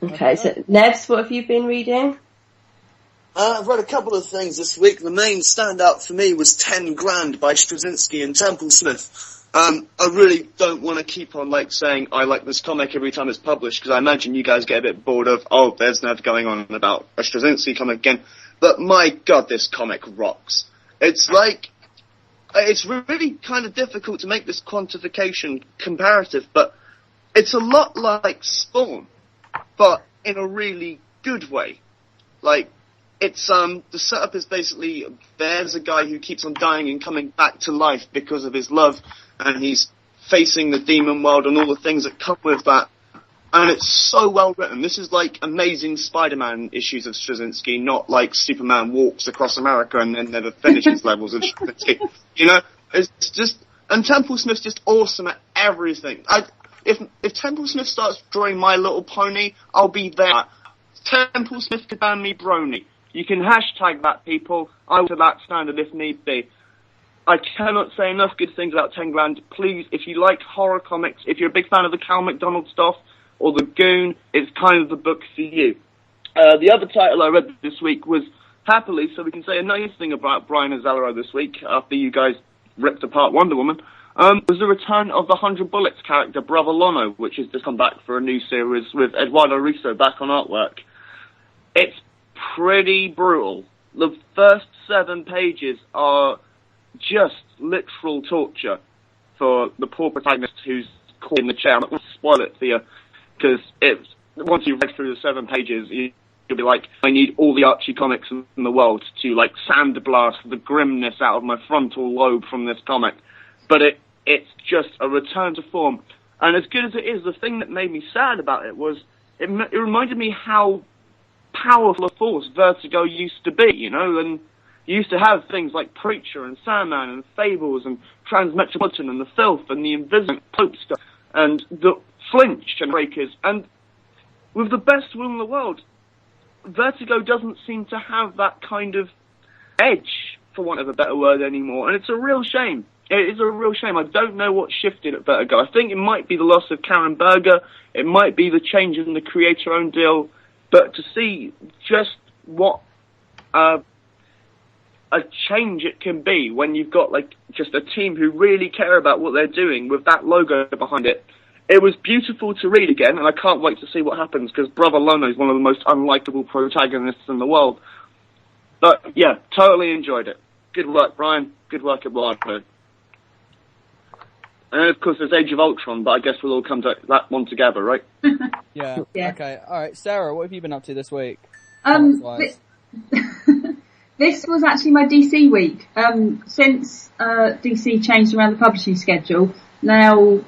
Okay, so Nevs, what have you been reading? I've read a couple of things this week. The main standout for me was 10 Grand by Straczynski and Temple Smith. I really don't want to keep on saying I like this comic every time it's published, because I imagine you guys get a bit bored of, there's Nev going on about a Straczynski comic again. But my god, this comic rocks. It's really kind of difficult to make this quantification comparative, but it's a lot like Spawn, but in a really good way. It's, the setup is basically, there's a guy who keeps on dying and coming back to life because of his love, and he's facing the demon world and all the things that come with that. And it's so well written. This is like Amazing Spider-Man issues of Straczynski, not like Superman walks across America and then never finishes levels of Straczynski. It's just, and Temple Smith's just awesome at everything. If Temple Smith starts drawing My Little Pony, I'll be there. Temple Smith could ban me brony. You can hashtag that, people. I will to that standard if need be. I cannot say enough good things about 10 Grand. Please, if you like horror comics, if you're a big fan of the Cal McDonald stuff or the Goon, it's kind of the book for you. The other title I read this week was Happily, so we can say a nice thing about Brian Azzarello this week, after you guys ripped apart Wonder Woman, was the return of the 100 Bullets character, Brother Lono, which has just come back for a new series with Eduardo Risso back on artwork. It's pretty brutal. The first 7 pages are just literal torture for the poor protagonist who's caught in the chair. I'm not going to spoil it for you, because once you read through the 7 pages, you'll be like, I need all the Archie comics in the world to, like, sandblast the grimness out of my frontal lobe from this comic. But it's just a return to form. And as good as it is, the thing that made me sad about it was, it reminded me how powerful a force Vertigo used to be, you know, and you used to have things like Preacher and Sandman and Fables and Transmetropolitan and The Filth and the Invisible Pope stuff and the Flinch and Breakers. And with the best will in the world, Vertigo doesn't seem to have that kind of edge, for want of a better word, anymore. And it's a real shame. It is a real shame. I don't know what shifted at Vertigo. I think it might be the loss of Karen Berger. It might be the change in the creator-owned deal. But to see just what a change it can be when you've got, like, just a team who really care about what they're doing with that logo behind it. It was beautiful to read again, and I can't wait to see what happens, because Brother Lono is one of the most unlikable protagonists in the world. But, yeah, totally enjoyed it. Good work, Brian. Good work at Wildford. And then, of course, there's Age of Ultron, but I guess we'll all come to that one together, right? Yeah. Okay. All right, Sarah, what have you been up to this week? This was actually my DC week. Since DC changed around the publishing schedule, now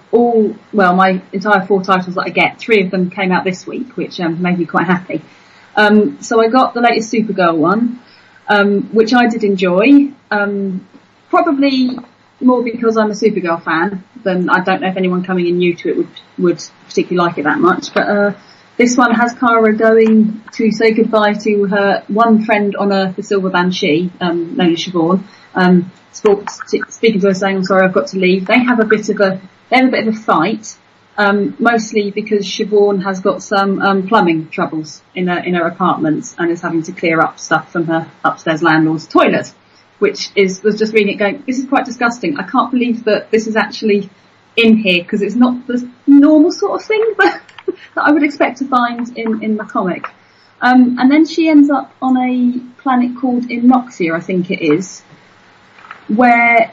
my entire 4 titles that I get, 3 of them came out this week, which made me quite happy. So I got the latest Supergirl one, which I did enjoy. Probably more because I'm a Supergirl fan than I don't know if anyone coming in new to it would particularly like it that much. But this one has Kara going to say goodbye to her one friend on Earth, the Silver Banshee, known as Siobhan. Speaking to her saying, I'm sorry, I've got to leave. They have a bit of a fight, mostly because Siobhan has got some plumbing troubles in her apartment and is having to clear up stuff from her upstairs landlord's toilet, which was just reading it going, this is quite disgusting. I can't believe that this is actually in here, because it's not the normal sort of thing that I would expect to find in the comic. And then she ends up on a planet called Inoxia, I think it is, where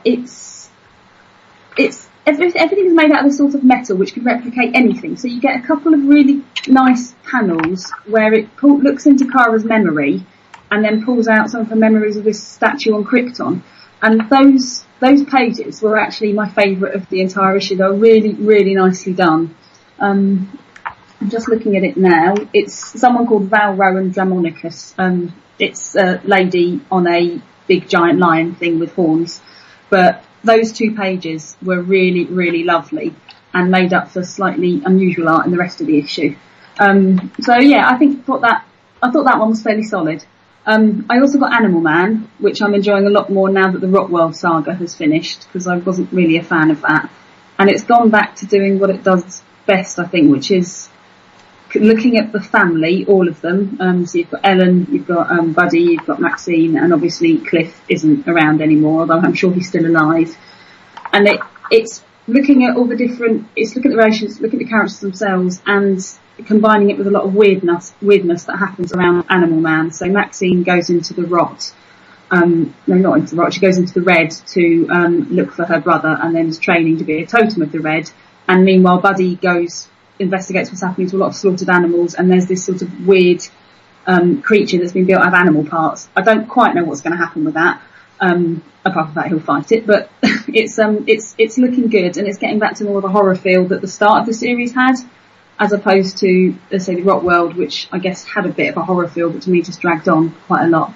everything is made out of a sort of metal which can replicate anything. So you get a couple of really nice panels where it looks into Kara's memory and then pulls out some of her memories of this statue on Krypton. And those pages were actually my favourite of the entire issue. They were really, really nicely done. I'm just looking at it now. It's someone called Val Rowan Dramonicus. It's a lady on a big giant lion thing with horns. But those 2 pages were really, really lovely and made up for slightly unusual art in the rest of the issue. So yeah, I thought that one was fairly solid. I also got Animal Man, which I'm enjoying a lot more now that the Rockworld saga has finished, because I wasn't really a fan of that. And it's gone back to doing what it does best, I think, which is looking at the family, all of them. So you've got Ellen, you've got Buddy, you've got Maxine, and obviously Cliff isn't around anymore, although I'm sure he's still alive. And it's looking at all the different, it's looking at the relations, looking at the characters themselves, and combining it with a lot of weirdness that happens around Animal Man. So Maxine goes into the rot. No, not into the rot. She goes into the red to look for her brother, and then is training to be a totem of the red. And meanwhile, Buddy investigates what's happening to a lot of slaughtered animals, and there's this sort of weird creature that's been built out of animal parts. I don't quite know what's going to happen with that. Apart from that, he'll fight it. But it's looking good, and it's getting back to more of a horror feel that the start of the series had, as opposed to, let's say, the Rockworld, which I guess had a bit of a horror feel, but to me just dragged on quite a lot.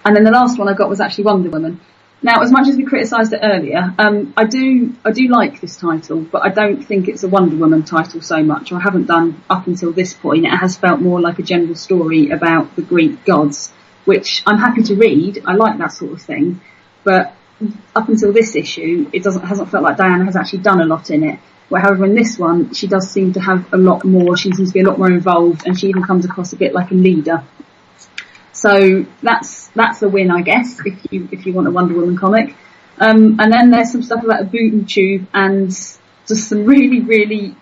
And then the last one I got was actually Wonder Woman. Now, as much as we criticised it earlier, I do like this title, but I don't think it's a Wonder Woman title so much, or I haven't done up until this point. It has felt more like a general story about the Greek gods, which I'm happy to read. I like that sort of thing, but up until this issue, hasn't felt like Diana has actually done a lot in it. Well, however, in this one, she does seem to have a lot more. She seems to be a lot more involved, and she even comes across a bit like a leader. So that's a win, I guess, if you want a Wonder Woman comic. And then there's some stuff about a boot tube and just some really, really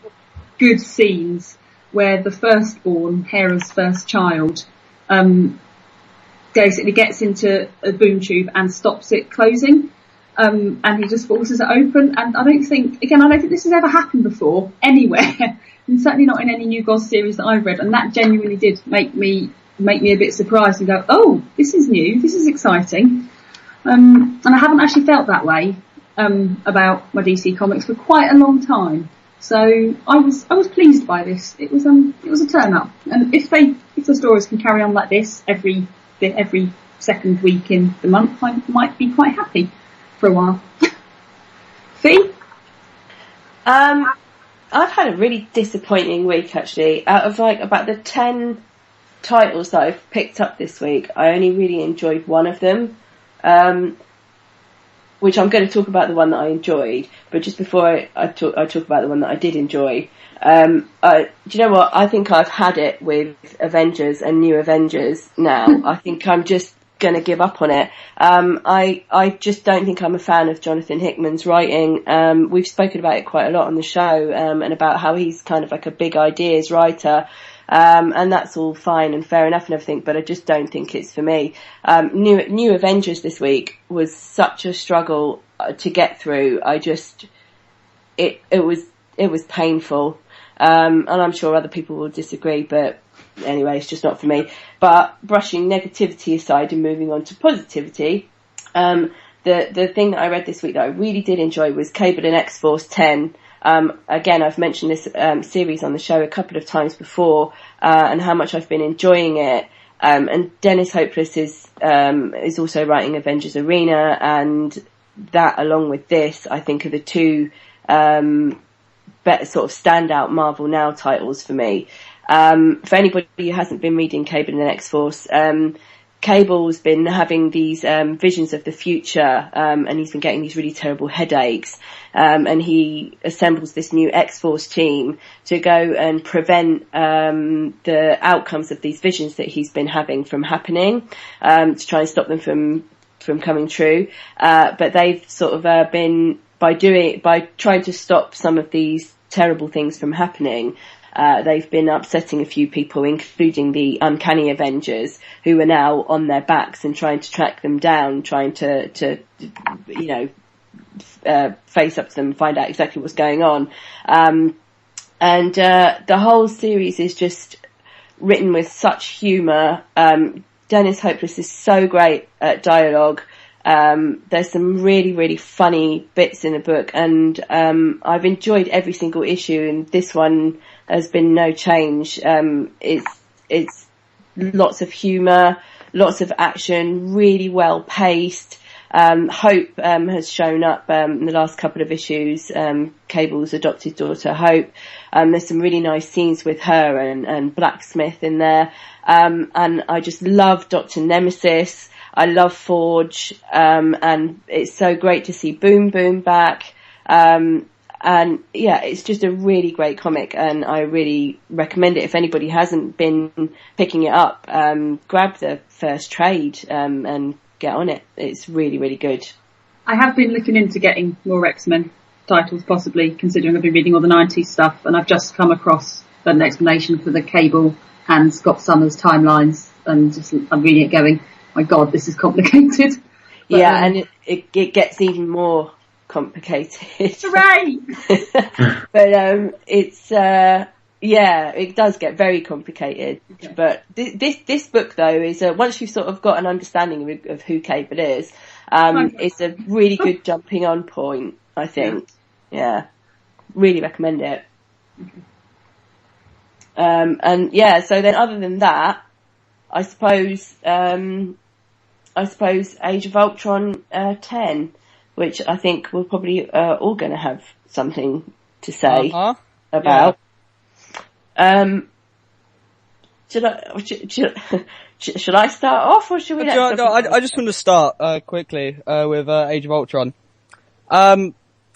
good scenes where the firstborn, Hera's first child, basically gets into a boom tube and stops it closing. And he just forces it open. And I don't think this has ever happened before anywhere, and certainly not in any New Gods series that I've read. And that genuinely did make me a bit surprised and go, oh, this is new, this is exciting. And I haven't actually felt that way about my DC comics for quite a long time. So I was pleased by this. It was a turn up. And if the stories can carry on like this every second week in the month, I might be quite happy for a while. Fee? I've had a really disappointing week, actually. Out of about the 10 titles that I've picked up this week, I only really enjoyed one of them, which I'm going to talk about the one that I enjoyed, but just before I talk about the one that I did enjoy, do you know what? I think I've had it with Avengers and New Avengers now. I think I'm just going to give up on it. I just don't think I'm a fan of Jonathan Hickman's writing. We've spoken about it quite a lot on the show, and about how he's kind of like a big ideas writer. And that's all fine and fair enough and everything, but I just don't think it's for me. New Avengers this week was such a struggle to get through. It was painful. And I'm sure other people will disagree, but anyway, it's just not for me. But brushing negativity aside and moving on to positivity, the thing that I read this week that I really did enjoy was Cable and X-Force 10. Again, I've mentioned this series on the show a couple of times before, and how much I've been enjoying it. And Dennis Hopeless is also writing Avengers Arena, and that, along with this, I think are the two better sort of standout Marvel Now titles for me. For anybody who hasn't been reading Cable and X-Force, Cable's been having these visions of the future, and he's been getting these really terrible headaches, and he assembles this new X-Force team to go and prevent the outcomes of these visions that he's been having from happening, to try and stop them from coming true. But they've sort of been by trying to stop some of these terrible things from happening, they've been upsetting a few people, including the Uncanny Avengers, who are now on their backs and trying to track them down, trying to face up to them and find out exactly what's going on. And the whole series is just written with such humour. Dennis Hopeless is so great at dialogue. There's some really, really funny bits in the book, and I've enjoyed every single issue, and this one has been no change. It's lots of humour, lots of action, really well paced. Hope has shown up in the last couple of issues, Cable's adopted daughter Hope. There's some really nice scenes with her and Blacksmith in there, and I just love Dr. Nemesis. I love Forge, and it's so great to see Boom Boom back. And yeah, it's just a really great comic, and I really recommend it. If anybody hasn't been picking it up, grab the first trade, and get on it. It's really, really good. I have been looking into getting more X-Men titles, possibly, considering I've been reading all the 90s stuff, and I've just come across an explanation for the Cable and Scott Summers timelines, and I'm reading it going, my God, this is complicated. But, yeah, and it gets even more complicated. Hooray! But it does get very complicated. Okay. But this book, though, is once you've sort of got an understanding of who Cable is, it's a really good jumping on point, I think. Yeah, really recommend it. Okay. And yeah, so then other than that, I suppose Age of Ultron 10, which I think we're probably all going to have something to say about. should I start off, or should we? I just want to start quickly with Age of Ultron.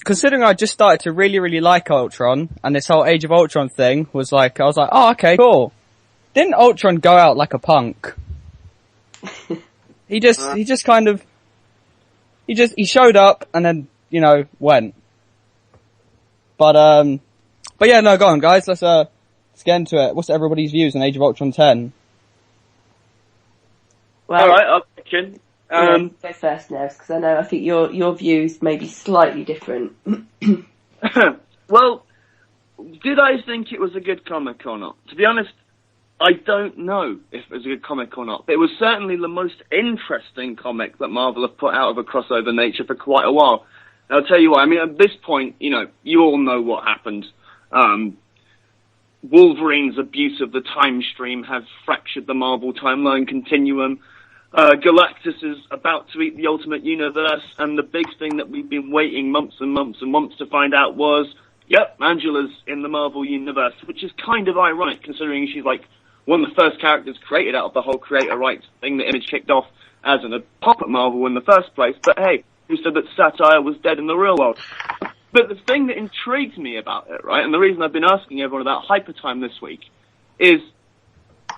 Considering I just started to really like Ultron, and this whole Age of Ultron thing was like, I was like, oh, okay, cool. Didn't Ultron go out like a punk? He just showed up and then, went. But yeah, no, go on, guys. Let's get into it. What's everybody's views on Age of Ultron 10? Well, alright, I'll begin. Go first, Nevs, because I think your views may be slightly different. Well, did I think it was a good comic or not? To be honest, I don't know if it was a good comic or not. But it was certainly the most interesting comic that Marvel have put out of a crossover nature for quite a while. And I'll tell you why. I mean, at this point, you all know what happened. Wolverine's abuse of the time stream has fractured the Marvel timeline continuum. Galactus is about to eat the Ultimate Universe, and the big thing that we've been waiting months and months and months to find out was, yep, Angela's in the Marvel Universe, which is kind of ironic considering she's like one of the first characters created out of the whole creator rights thing that Image kicked off as a pop at Marvel in the first place. But hey, who said that satire was dead in the real world? But the thing that intrigues me about it, right, and the reason I've been asking everyone about Hyper Time this week, is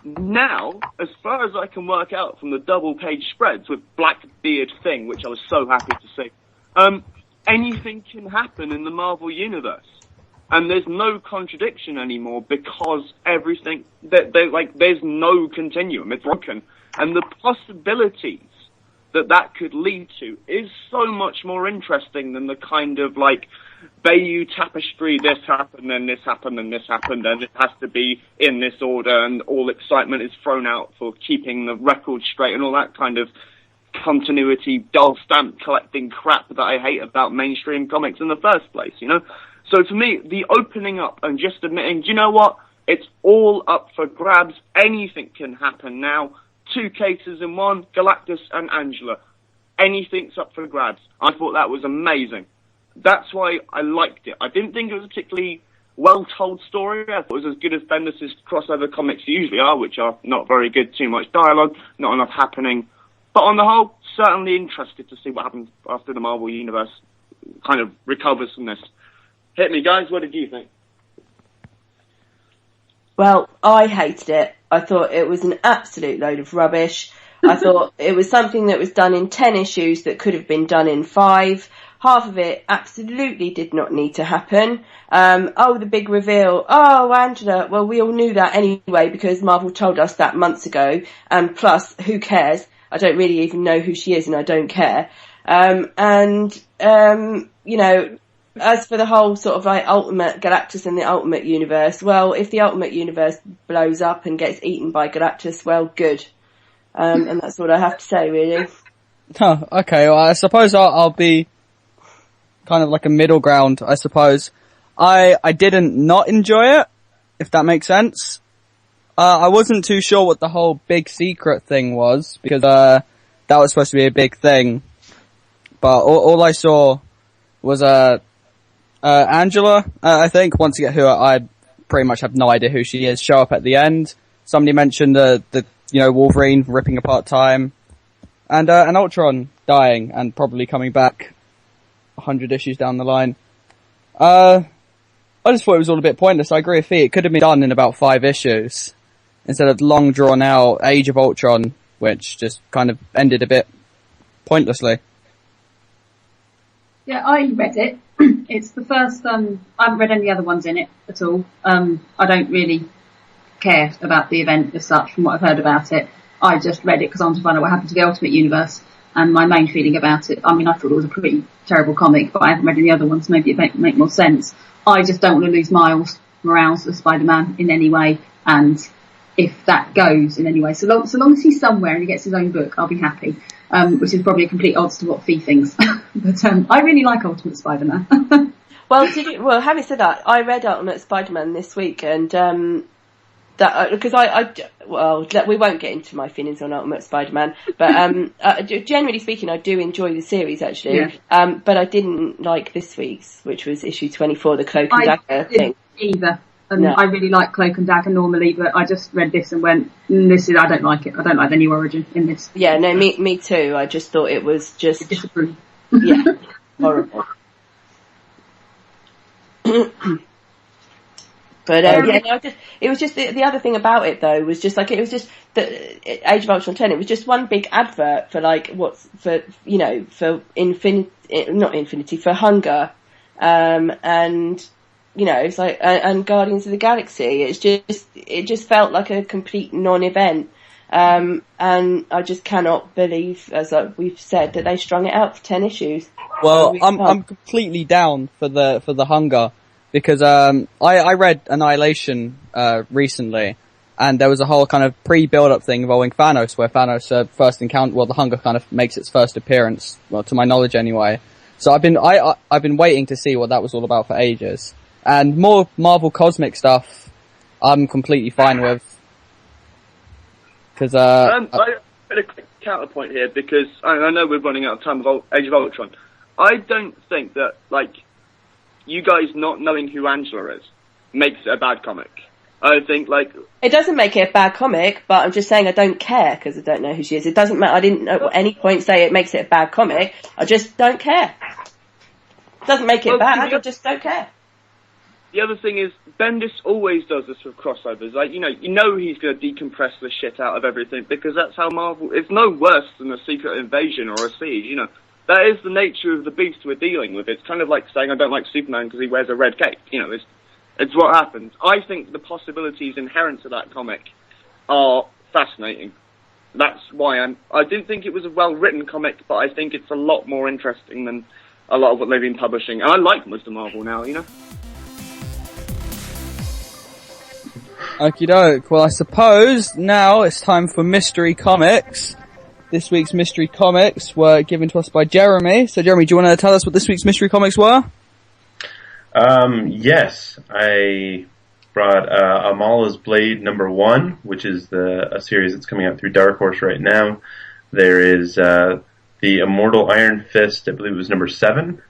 now, as far as I can work out from the double-page spreads with Blackbeard Thing, which I was so happy to see, anything can happen in the Marvel Universe. And there's no contradiction anymore because everything, there's no continuum. It's broken. And the possibilities that could lead to is so much more interesting than the kind of Bayou tapestry, this happened, then this happened, then this happened, and it has to be in this order, and all excitement is thrown out for keeping the record straight and all that kind of continuity, dull stamp collecting crap that I hate about mainstream comics in the first place, So for me, the opening up and just admitting, do you know what? It's all up for grabs. Anything can happen now. 2 cases in one, Galactus and Angela. Anything's up for grabs. I thought that was amazing. That's why I liked it. I didn't think it was a particularly well-told story. I thought it was as good as Bendis' crossover comics usually are, which are not very good, too much dialogue, not enough happening. But on the whole, certainly interested to see what happens after the Marvel Universe kind of recovers from this. Hit me, guys. What did you think? Well, I hated it. I thought it was an absolute load of rubbish. I thought it was something that was done in 10 issues that could have been done in 5. Half of it absolutely did not need to happen. The big reveal. Oh, Angela. Well, we all knew that anyway because Marvel told us that months ago. And plus, who cares? I don't really even know who she is and I don't care. As for the whole sort of Ultimate Galactus and the Ultimate Universe, well, if the Ultimate Universe blows up and gets eaten by Galactus, well, good. And that's what I have to say, really. Oh, okay. Well, I suppose I'll be kind of like a middle ground, I suppose. I didn't not enjoy it, if that makes sense. I wasn't too sure what the whole big secret thing was, because that was supposed to be a big thing. But all I saw was Angela, I think, once again, who I pretty much have no idea who she is, show up at the end. Somebody mentioned the Wolverine ripping apart time, and Ultron dying and probably coming back 100 issues down the line. I just thought it was all a bit pointless. I agree with Fee. It could have been done in about 5 issues instead of long drawn out Age of Ultron, which just kind of ended a bit pointlessly. Yeah, I read it. It's the first, I haven't read any other ones in it at all. I don't really care about the event as such from what I've heard about it. I just read it because I wanted to find out what happened to the Ultimate Universe. And my main feeling about it, I mean, I thought it was a pretty terrible comic, but I haven't read any other ones. Maybe it make more sense. I just don't want to lose Miles Morales as Spider-Man in any way. And if that goes in any way, so long as he's somewhere and he gets his own book, I'll be happy. Which is probably a complete odds to what Fee thinks. But I really like Ultimate Spider-Man. Well, having said that, I read Ultimate Spider-Man this week, and that because we won't get into my feelings on Ultimate Spider-Man, but generally speaking, I do enjoy the series actually. Yeah. But I didn't like this week's, which was issue 24, the Cloak and Dagger thing. Either. And No. I really like Cloak and Dagger normally, but I just read this and went, I don't like it. I don't like the new origin in this. Yeah, no, me too. I just thought it was just Disapprove. yeah, horrible. But yeah, no, it was just the other thing about it though was just like it was just the Age of Ultron 10. It was just one big advert for like for Infinity for Hunger, and it's like and Guardians of the Galaxy. It just felt like a complete non-event, and I just cannot believe, as we've said, that they strung it out for 10 issues. Well, I'm completely down for the Hunger. Because I read Annihilation recently, and there was a whole kind of pre-build-up thing involving Thanos, where Thanos the Hunger kind of makes its first appearance, well, to my knowledge anyway. So I've been waiting to see what that was all about for ages. And more Marvel cosmic stuff, I'm completely fine with. Because I put a quick counterpoint here because I know we're running out of time with Age of Ultron. I don't think that you guys not knowing who Angela is makes it a bad comic. I think it doesn't make it a bad comic, but I'm just saying I don't care because I don't know who she is. It doesn't matter. I didn't at any point say it makes it a bad comic. I just don't care. It doesn't make it bad. I just don't care. The other thing is Bendis always does this with crossovers. You know he's going to decompress the shit out of everything because that's how Marvel. It's no worse than a Secret Invasion or a Siege. That is the nature of the beast we're dealing with. It's kind of like saying I don't like Superman because he wears a red cape. It's what happens. I think the possibilities inherent to that comic are fascinating. That's why I didn't think it was a well-written comic, but I think it's a lot more interesting than a lot of what they've been publishing. And I like most of Marvel now, Okie doke. Well, I suppose now it's time for Mystery Comics. This week's Mystery Comics were given to us by Jeremy. So, Jeremy, do you want to tell us what this week's Mystery Comics were? Yes. I brought Amala's Blade #1, which is a series that's coming out through Dark Horse right now. There is the Immortal Iron Fist, I believe it was #7,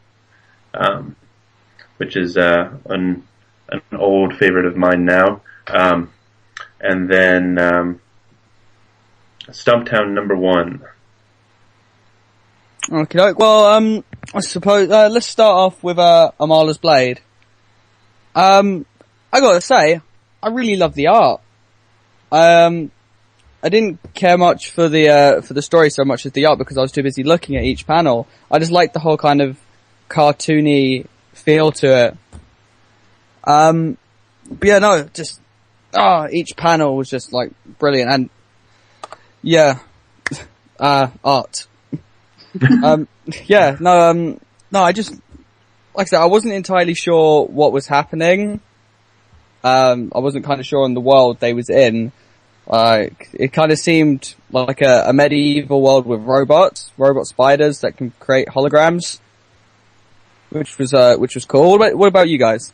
which is an old favorite of mine now. And then Stumptown #1. Okay, well, I suppose, let's start off with, Amala's Blade. I gotta say, I really love the art. I didn't care much for the story so much as the art because I was too busy looking at each panel. I just liked the whole kind of cartoony feel to it. But yeah, no, just, each panel was just, brilliant, and yeah, art. I just, like I said, I wasn't entirely sure what was happening. I wasn't kind of sure on the world they was in. It kind of seemed like a medieval world with robot spiders that can create holograms, which was cool. What about you guys?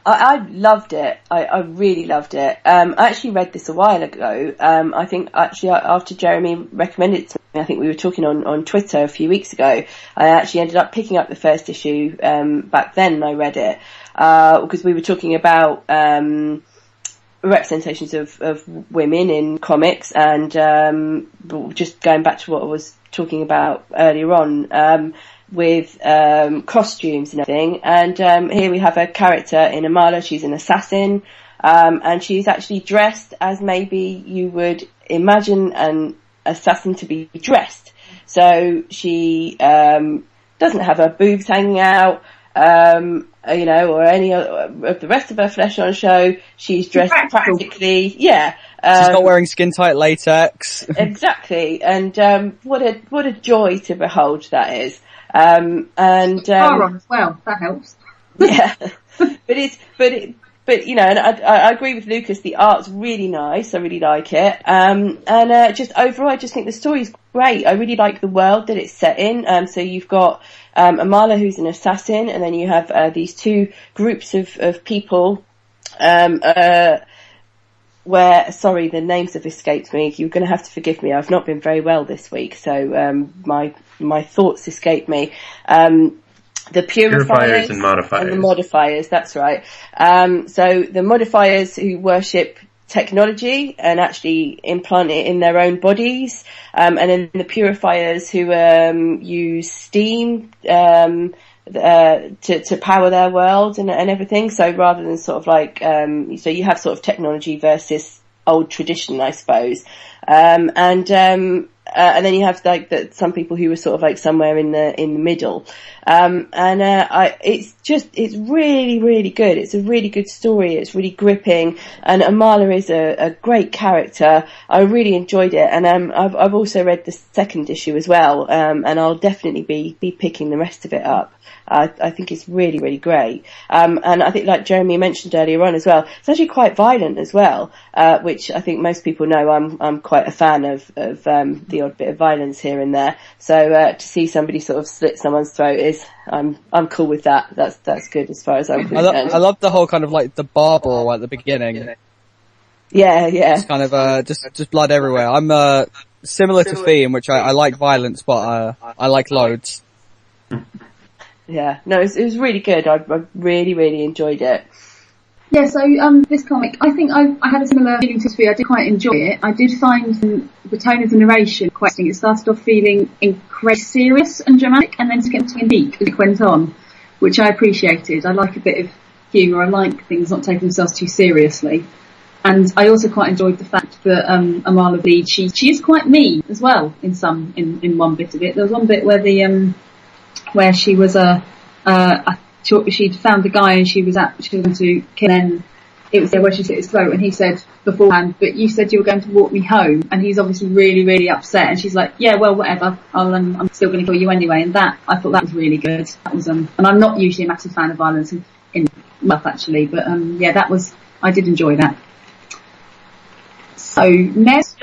I loved it. I really loved it. I actually read this a while ago. I think actually after Jeremy recommended it to me, I think we were talking on Twitter a few weeks ago. I actually ended up picking up the first issue back then and I read it because we were talking about representations of women in comics and just going back to what I was talking about earlier on. With costumes and everything, and here we have a character in Amala. She's an assassin, and she's actually dressed as maybe you would imagine an assassin to be dressed. So she doesn't have her boobs hanging out, or any of the rest of her flesh on show. She's dressed practically, she's not wearing skin tight latex. Exactly, and what a joy to behold that is. Car on as well, that helps. Yeah, but and I agree with Lucas. The art's really nice. I really like it. And just overall, I just think the story's great. I really like the world that it's set in. So you've got Amala, who's an assassin, and then you have these two groups of people. Where, sorry, the names have escaped me. You're going to have to forgive me. I've not been very well this week, so my thoughts escape me. the purifiers and modifiers. And the modifiers, that's right. So the modifiers who worship technology and actually implant it in their own bodies, and then the purifiers who use steam to power their world and everything. So rather than sort of like, so you have sort of technology versus old tradition, I suppose. And then you have like some people who were sort of like somewhere in the middle. It's really, really good. It's a really good story. It's really gripping. And Amala is a great character. I really enjoyed it. And, I've also read the second issue as well. And I'll definitely be picking the rest of it up. I think it's really, really great. And I think, like Jeremy mentioned earlier on as well, it's actually quite violent as well, which I think most people know I'm quite a fan of the odd bit of violence here and there. So, to see somebody sort of slit someone's throat I'm cool with that. That's good as far as I'm concerned. I love the whole kind of like the bar brawl at the beginning. Yeah. It's kind of, just blood everywhere. I'm, similar to Fee, in which I like violence, but, I like loads. Yeah, no, it was really good. I really, really enjoyed it. Yeah, so this comic, I think I had a similar feeling to Sophie. I did quite enjoy it. I did find the tone of the narration quite interesting. It started off feeling incredibly serious and dramatic, and then getting in deep as it went on, which I appreciated. I like a bit of humour. I like things not taking themselves too seriously. And I also quite enjoyed the fact that Amala Bleed, she is quite mean as well in one bit of it. There was one bit where she was she'd found the guy and she was going to kill him. It was there where she slit his throat, and he said beforehand, "But you said you were going to walk me home," and he's obviously really, really upset. And she's like, "Yeah, well, whatever. I'm still going to kill you anyway." And I thought that was really good. That was and I'm not usually a massive fan of violence in life actually, but I did enjoy that. So Nez.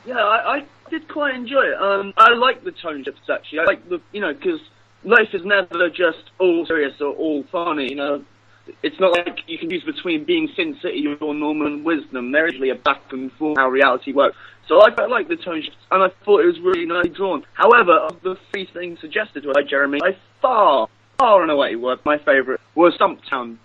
Yeah, I did quite enjoy it. I like the tone shifts actually. I like because life is never just all serious or all funny. It's not like you can choose between being Sin City or Norman Wisdom. They're usually a back and forth how reality works. So I quite like the tone shifts, and I thought it was really nicely drawn. However, of the three things suggested by Jeremy, by far and away my favourite was Stumptown,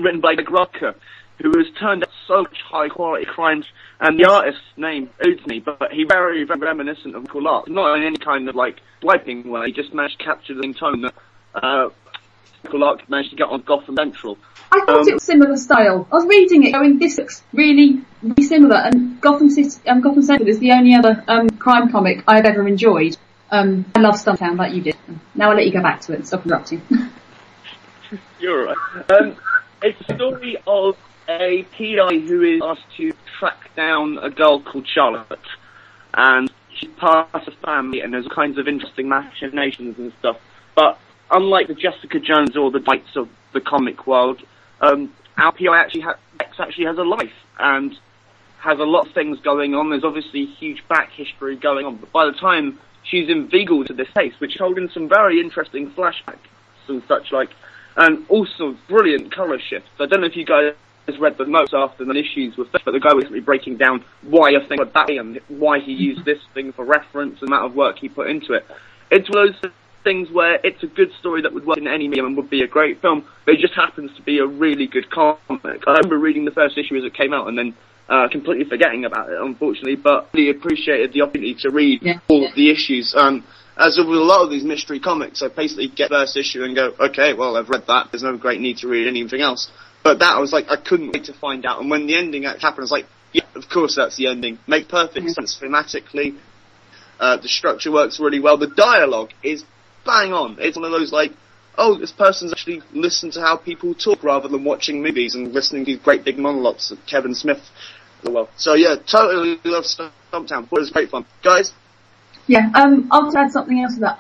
written by Greg Rucka, who has turned out so much high quality crimes. And the artist's name eludes me, but he's very, very reminiscent of Michael Lark. Not in any kind of like swiping way, he just managed to capture the same tone that Michael Lark managed to get on Gotham Central. I thought it was similar style. I was reading it going, this looks really, really similar, and Gotham Central is the only other crime comic I've ever enjoyed. I love Stumptown like you did. Now I'll let you go back to it and stop interrupting. You're right. It's a story of a PI who is asked to track down a girl called Charlotte, and she's part of a family, and there's all kinds of interesting machinations and stuff. But unlike the Jessica Jones or the Knights of the comic world, our PI actually has a life and has a lot of things going on. There's obviously huge back history going on, but by the time she's inveigled to this case, which holds in some very interesting flashbacks and such like, and also brilliant colour shifts. I don't know if you guys read the notes after the issues with this, but the guy was really breaking down why a thing was that way and why he used this thing for reference, the amount of work he put into it. It's one of those things where it's a good story that would work in any medium and would be a great film, but it just happens to be a really good comic. I remember reading the first issue as it came out and then completely forgetting about it, unfortunately, but really appreciated the opportunity to read all of the issues. As with a lot of these mystery comics, I basically get the first issue and go, okay, well, I've read that, there's no great need to read anything else. But that, I was like, I couldn't wait to find out. And when the ending happened, I was like, yeah, of course that's the ending. Make perfect sense thematically. The structure works really well. The dialogue is bang on. It's one of those like, oh, this person's actually listened to how people talk rather than watching movies and listening to these great big monologues of Kevin Smith. Well, so yeah, totally love Stumptown. It was great fun. Guys? Yeah, I'll add something else to that.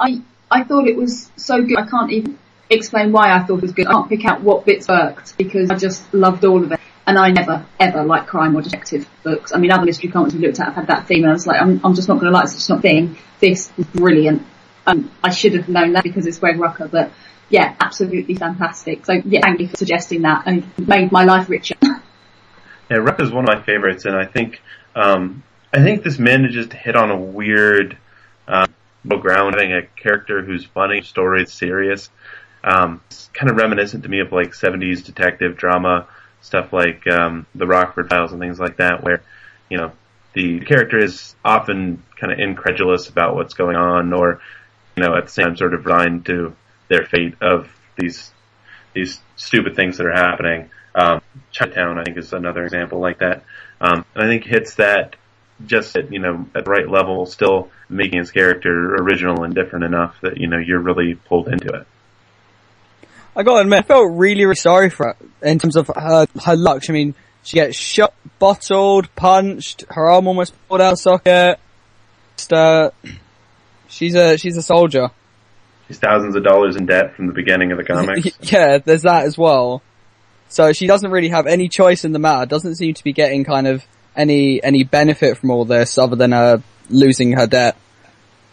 I thought it was so good, I can't even explain why I thought it was good. I can't pick out what bits worked because I just loved all of it. And I never, ever like crime or detective books. I mean, other mystery comics we looked at have had that theme, and I was like, I'm just not going to like such a thing. This was brilliant. I should have known that because it's Greg Rucka, but yeah, absolutely fantastic. So yeah, thank you for suggesting that, and it made my life richer. Yeah, Rucka's one of my favorites, and I think this manages to hit on a weird middle ground, having a character who's funny, story is serious. It's kind of reminiscent to me of like 70s detective drama stuff like the Rockford Files and things like that, where the character is often kind of incredulous about what's going on, or at the same time sort of resigned to their fate of these stupid things that are happening. Chinatown, I think, is another example like that. And I think hits that just at the right level, still making his character original and different enough that you're really pulled into it. I gotta admit, I felt really, really sorry for her in terms of her luck. I mean, she gets shot, bottled, punched, her arm almost pulled out of socket. She's a soldier. She's thousands of dollars in debt from the beginning of the comics. Yeah, there's that as well. So she doesn't really have any choice in the matter. Doesn't seem to be getting kind of any benefit from all this other than losing her debt.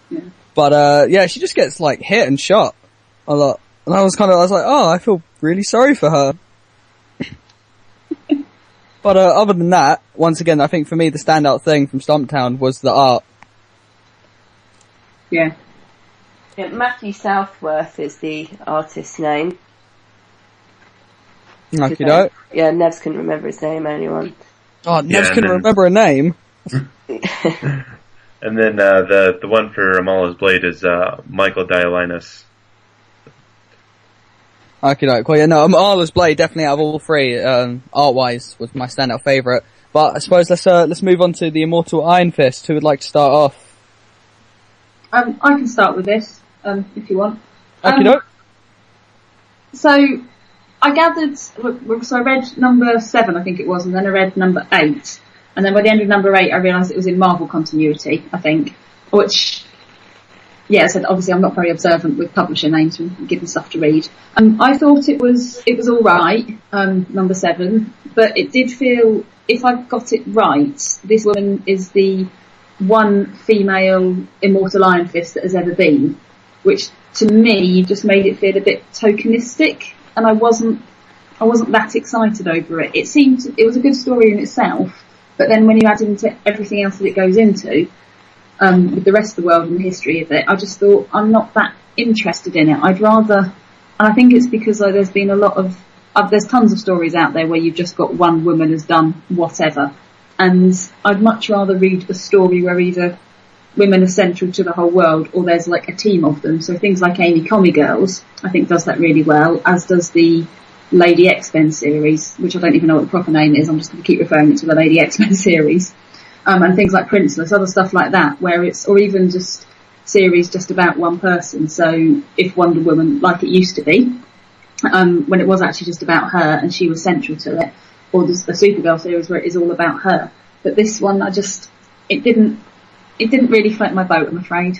Yeah. But yeah, she just gets like hit and shot a lot. And I was like, oh, I feel really sorry for her. But other than that, once again, I think for me the standout thing from Stumptown was the art. Yeah. Yeah, Matthew Southworth is the artist's name. Okay, no. Yeah, Nevs couldn't remember his name, anyone. Oh, Nevs couldn't remember a name. And then the one for Amala's Blade is Michael Dialinus. Okay, no, cool. Yeah, no, Arla's Blade definitely out of all three, art-wise, was my standout favourite. But I suppose let's move on to the Immortal Iron Fist. Who would like to start off? I can start with this, if you want. Okay, no. So, I gathered, so I read number 7, I think it was, and then I read number 8. And then by the end of number 8, I realised it was in Marvel continuity, I think. Which, yeah, so obviously I'm not very observant with publisher names when given stuff to read. I thought it was alright, number 7, but it did feel, if I got it right, this woman is the one female Immortal Iron Fist that has ever been, which to me just made it feel a bit tokenistic, and I wasn't that excited over it. It was a good story in itself, but then when you add into everything else that it goes into, with the rest of the world and the history of it, I just thought I'm not that interested in it. I'd rather, and I think it's because there's been a lot of, there's tons of stories out there where you've just got one woman has done whatever, and I'd much rather read a story where either women are central to the whole world or there's like a team of them. So things like Amy Commie Girls, I think does that really well, as does the Lady X-Men series, which I don't even know what the proper name is, I'm just going to keep referring it to the Lady X-Men series. And things like Princeless, other stuff like that, where it's, or even just series just about one person. So if Wonder Woman, like it used to be, when it was actually just about her and she was central to it, or the Supergirl series where it is all about her. But this one, it didn't really float my boat, I'm afraid.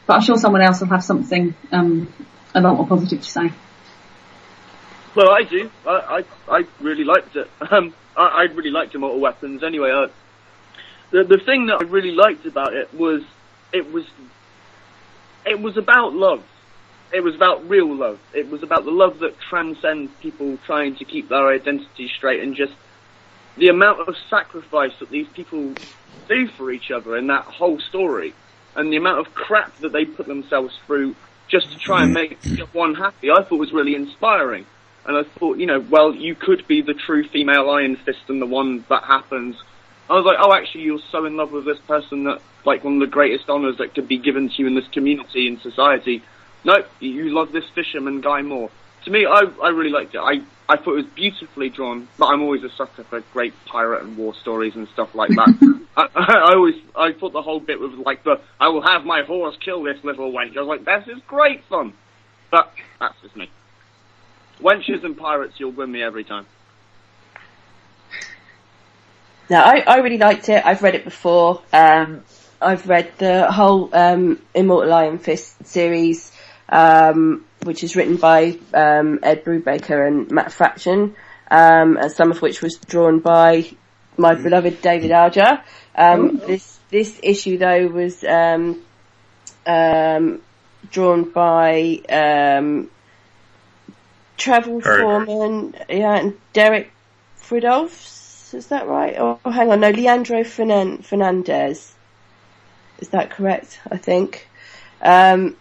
But I'm sure someone else will have something a lot more positive to say. Well, I do. I really liked it. I really liked Immortal Weapons anyway. The thing that I really liked about it was about love. It was about real love. It was about the love that transcends people trying to keep their identity straight, and just the amount of sacrifice that these people do for each other in that whole story, and the amount of crap that they put themselves through just to try and make one happy, I thought was really inspiring. And I thought, well, you could be the true female Iron Fist and the one that happens. I was like, oh, actually, you're so in love with this person that, like, one of the greatest honours that could be given to you in this community and society. No, you love this fisherman guy more. To me, I really liked it. I thought it was beautifully drawn, but I'm always a sucker for great pirate and war stories and stuff like that. I thought the whole bit was like I will have my horse kill this little wench. I was like, this is great fun. But that's just me. Wenches and pirates, you'll win me every time. No, I really liked it. I've read it before. I've read the whole Immortal Iron Fist series, which is written by Ed Brubaker and Matt Fraction, and some of which was drawn by my beloved David Alger. This issue though was drawn by Travel Foreman, and Derek Fridolfs. Is that right? Oh, hang on. No, Leandro Fernandez. Is that correct? I think. This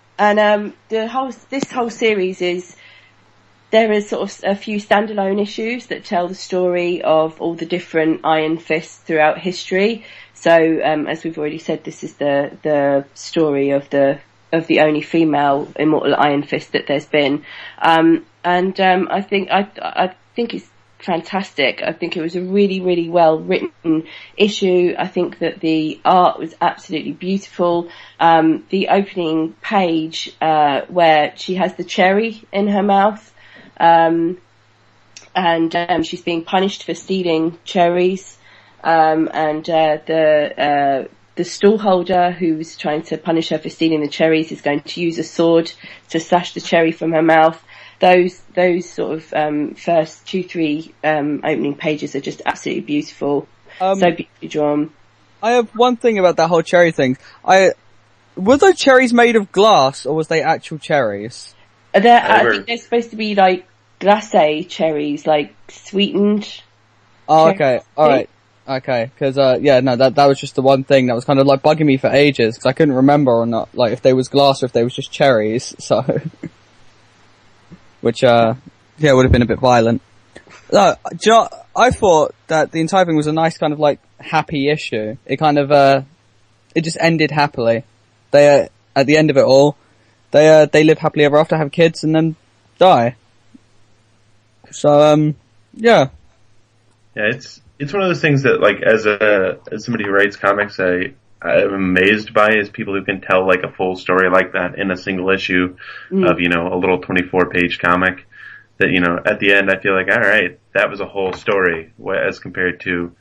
whole series is, there is sort of a few standalone issues that tell the story of all the different Iron Fists throughout history. So, as we've already said, this is the story of the only female immortal Iron Fist that there's been. I think it's fantastic. I think it was a really, really well written issue. I think that the art was absolutely beautiful. The opening page, where she has the cherry in her mouth, and she's being punished for stealing cherries, and the stall holder who's trying to punish her for stealing the cherries is going to use a sword to slash the cherry from her mouth. Those sort of first 2-3 opening pages are just absolutely beautiful. So beautifully drawn. I have one thing about that whole cherry thing. Were those cherries made of glass, or was they actual cherries? I think they're supposed to be like glacé cherries, like sweetened. Oh, okay, alright. Okay, cause, that was just the one thing that was kind of like bugging me for ages, cause I couldn't remember or not, like, if they was glass or if they was just cherries, so. Which, would have been a bit violent. Do you know, I thought that the entire thing was a nice kind of like happy issue. It kind of, it just ended happily. They, at the end of it all, they live happily ever after, have kids, and then die. So, yeah. Yeah, it's one of those things that, like, as somebody who writes comics, I'm amazed by, is people who can tell, like, a full story like that in a single issue of, a little 24-page comic. That, at the end I feel like, alright, that was a whole story, as compared to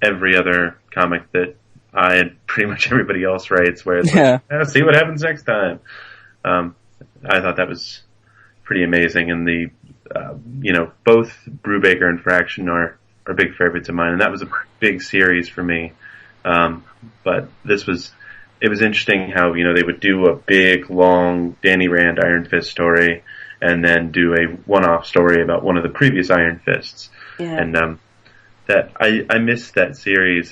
every other comic that I and pretty much everybody else writes, where it's like, see what happens next time. I thought that was pretty amazing, and the, both Brubaker and Fraction are big favorites of mine, and that was a big series for me. But it was interesting how, they would do a big, long Danny Rand Iron Fist story, and then do a one-off story about one of the previous Iron Fists. Yeah. And, that, I missed that series.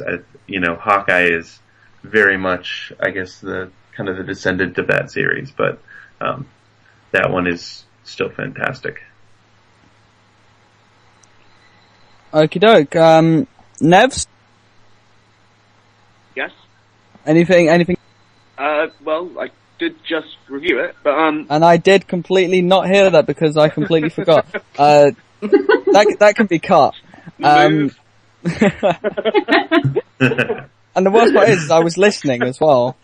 Hawkeye is very much, I guess, the kind of the descendant of that series, but, that one is still fantastic. Okie doke. Nevs? Yes? Anything? Well, I did just review it, but And I did completely not hear that because I completely forgot. That can be cut. And the worst part is I was listening as well.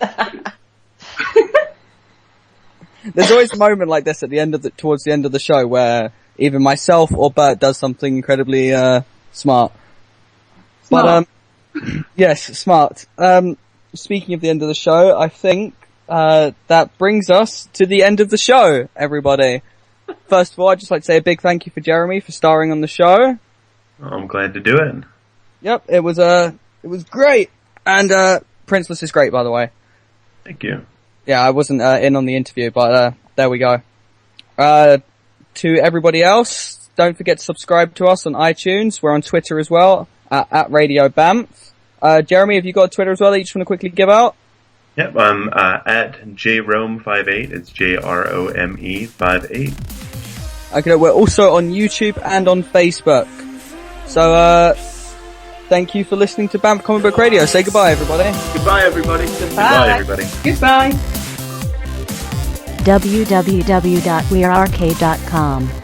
There's always a moment like this at the end towards the end of the show where either myself or Bert does something incredibly smart. But yes, smart. Speaking of the end of the show, I think that brings us to the end of the show, everybody. First of all, I'd just like to say a big thank you for Jeremy for starring on the show. I'm glad to do it. Yep, it was great. And Princeless is great, by the way. Thank you. Yeah, I wasn't in on the interview, but there we go. To everybody else, don't forget to subscribe to us on iTunes. We're on Twitter as well, at Radio BAMF. Jeremy, have you got a Twitter as well that you just want to quickly give out? Yep, I'm at JRome58. It's JROME58. Okay, we're also on YouTube and on Facebook. So, thank you for listening to BAMF Comic Book Radio. Say goodbye, everybody. Goodbye, everybody. Goodbye, everybody. Goodbye. www.wearearcade.com